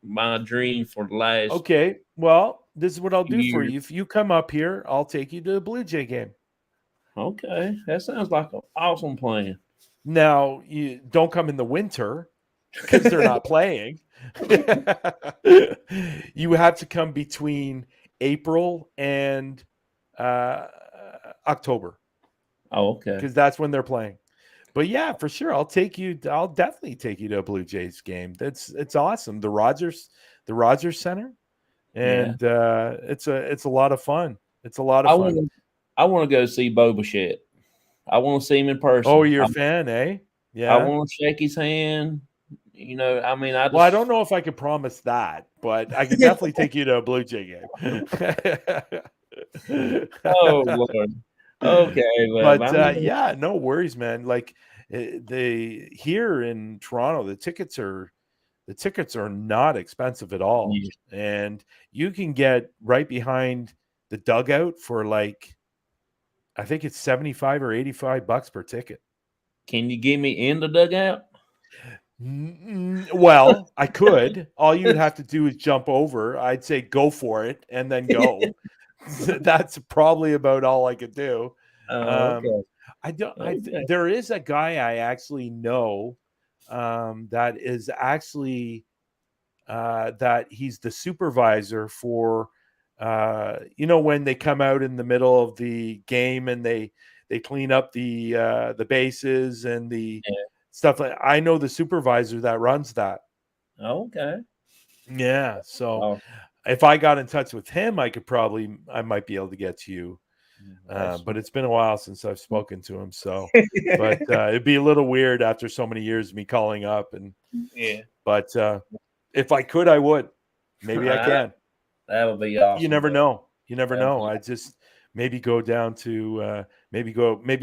my dream for the last. Okay, well, this is what I'll do years. for you. If you come up here, I'll take you to a Blue Jay game. Okay, that sounds like an awesome plan. Now, you don't come in the winter because they're not playing. You have to come between April and October. Oh, okay. Because that's when they're playing. But yeah, for sure, I'll definitely take you to a Blue Jays game. It's awesome. The Rogers Center, and it's a lot of fun. It's a lot of fun. I want to go see Bo Bichette. I want to see him in person. Oh, you're a fan, eh? Yeah. I want to shake his hand. I mean, well, I don't know if I could promise that, but I can definitely take you to a Blue Jay game. Oh Lord. Okay, but yeah, no worries, man. Like here in Toronto, the tickets are not expensive at all, and you can get right behind the dugout for like, I think it's $75 or $85 per ticket. Can you get me in the dugout? Well, I could. All you'd have to do is jump over. I'd say go for it and then go. That's probably about all I could do. Okay. There is a guy I actually know that is actually that he's the supervisor for when they come out in the middle of the game and they clean up the bases and the stuff. I know the supervisor that runs that. Okay. Yeah. So if I got in touch with him, I might be able to get to you. But it's been a while since I've spoken to him. So, but it'd be a little weird after so many years of me calling up but if I could, I would. Maybe I can. That would be awesome. You never know. You never That'd know. be- I just maybe go down to maybe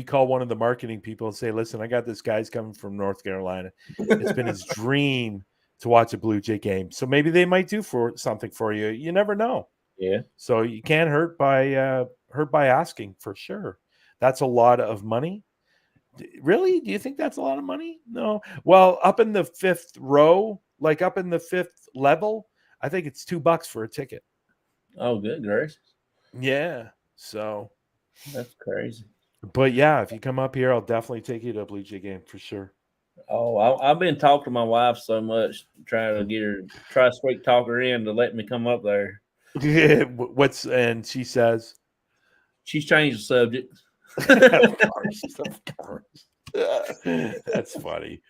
call one of the marketing people and say, listen, I got this guy's coming from North Carolina. It's been his dream to watch a Blue Jay game. So maybe they might do something for you. You never know. Yeah. So you can't hurt by asking, for sure. That's a lot of money. Really? Do you think that's a lot of money? No. Well, up in the fifth row, like up in the fifth level, I think it's $2 for a ticket. Oh, good gracious. Yeah. So, That's crazy. but yeah, if you come up here, I'll definitely take you to a Blue Jay game for sure. Oh, I've been talking to my wife so much, trying to get her, try to sweet talk her in to let me come up there. And she says, She's changed the subject. of course. That's funny.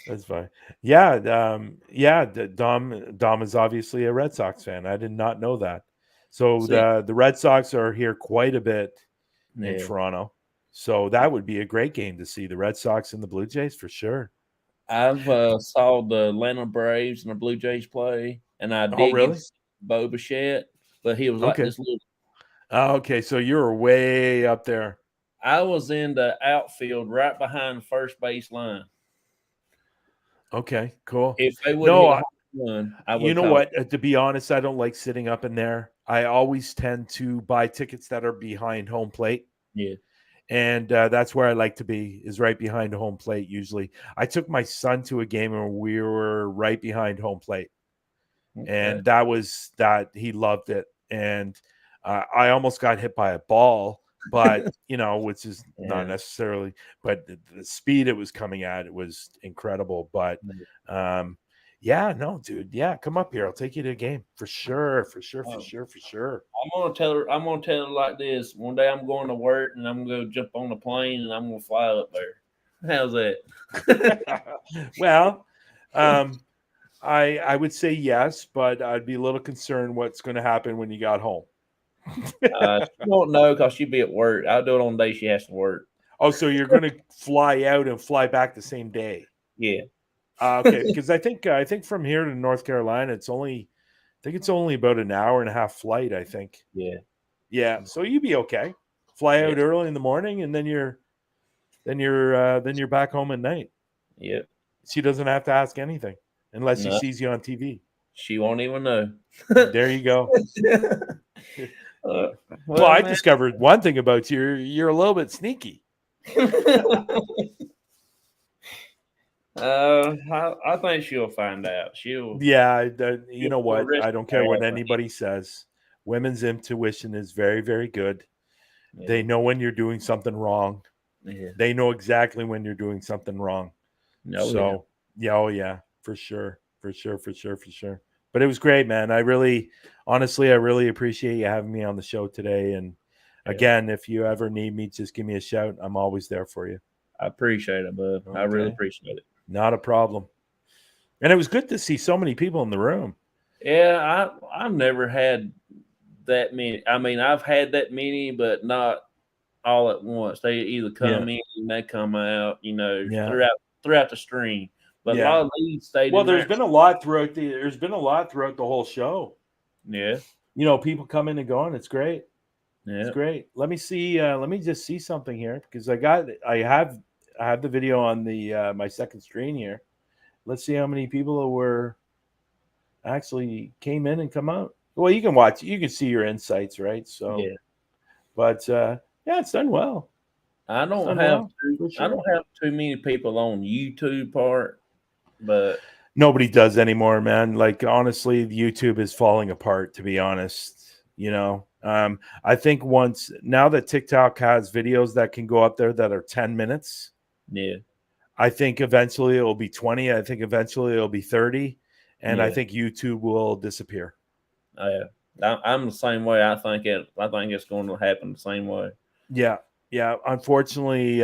That's fine. Yeah, Dom is obviously a Red Sox fan. I did not know that. So See. the Red Sox are here quite a bit in Yeah. Toronto. So that would be a great game to see, the Red Sox and the Blue Jays for sure. I've saw the Atlanta Braves and the Blue Jays play, and I did really? get to see Bo Bichette, but he was like Okay. this little. Okay, so you're way up there. I was in the outfield right behind the first base line. Okay, cool. If they would hit a home run, I would. You know what? To be honest, I don't like sitting up in there. I always tend to buy tickets that are behind home plate. Yeah. And that's where I like to be, is right behind home plate usually. I took my son to a game and we were right behind home plate. Okay. And that he loved it. And I almost got hit by a ball, but, which is not necessarily, but the speed it was coming at, it was incredible. But yeah, no, dude. Yeah, come up here. I'll take you to a game for sure. I'm gonna tell her like this. One day I'm going to work and I'm gonna go jump on the plane and I'm gonna fly up there. How's that? Well, I would say yes, but I'd be a little concerned what's going to happen when you got home. She won't know because she'll be at work. I'll do it on the day she has to work. Oh, so you're going to fly out and fly back the same day? Yeah. Okay, because I think from here to North Carolina, it's only about an hour and a half flight. I think. Yeah. So you'd be okay. Fly out early in the morning, and then you're back home at night. Yeah. She doesn't have to ask anything unless she sees you on TV. She won't even know. There you go. Well, I discovered one thing about you. You're a little bit sneaky. I think she'll find out. Yeah, you know what? I don't care what anybody says. Women's intuition is very, very good. Yeah. They know when you're doing something wrong. Yeah. They know exactly when you're doing something wrong. Yeah, for sure. But it was great, man. I really appreciate you having me on the show today. And again, if you ever need me, just give me a shout. I'm always there for you. I appreciate it, bud. Okay. I really appreciate it. Not a problem. And it was good to see so many people in the room. Yeah, I've never had that many. I mean, I've had that many, but not all at once. They either come in and they come out, throughout the stream. But a lot of these stayed. Well, there's been a lot throughout the whole show. Yeah. People come in and go, and it's great. Yeah. It's great. Let me see. Let me just see something here, because I have the video on the my second screen here. Let's see how many people were actually came in and come out. Well, you can watch. You can see your insights, right? So, but it's done well. I don't have too many people on YouTube part, but nobody does anymore, man. Like, honestly, YouTube is falling apart, to be honest. I think now that TikTok has videos that can go up there that are 10 minutes. Yeah. I think eventually it will be 20. I think eventually it'll be 30. And I think YouTube will disappear. I'm the same way. I think it's going to happen the same way. Yeah. Unfortunately,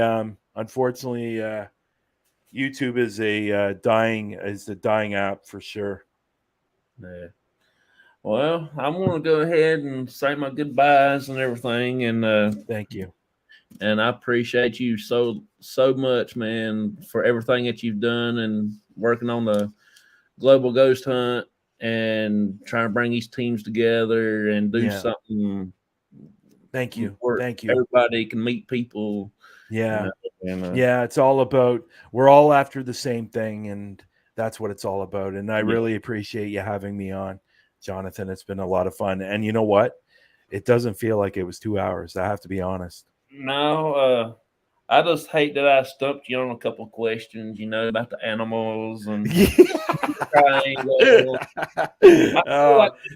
YouTube is a dying app for sure. Yeah. Well, I'm going to go ahead and say my goodbyes and everything. And thank you. And I appreciate you so much, man, for everything that you've done and working on the global ghost hunt. and trying to bring these teams together and do Yeah. something Thank you. where Thank you. everybody can meet people. Yeah. And, Yeah. It's all about, we're all after the same thing, and that's what it's all about. And I Yeah. really appreciate you having me on, Jonathan. It's been a lot of fun. And you know what? It doesn't feel like it was 2 hours. I have to be honest. No, I just hate that I stumped you on a couple questions, about the animals and triangles.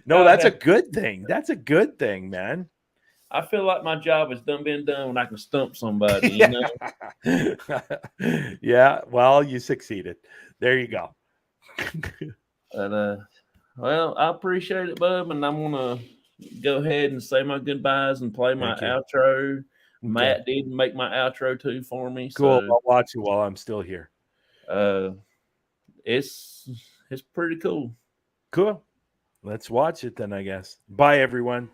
No, that's a good thing. That's a good thing, man. I feel like my job has been done when I can stump somebody, Yeah, well, you succeeded. There you go. But, well, I appreciate it, bub, and I'm gonna go ahead and say my goodbyes and play my Thank you. outro. Okay. Matt did make my outro too for me, Cool. so I'll watch it while I'm still here. it's pretty cool. Cool. Let's watch it then, I guess. Bye, everyone.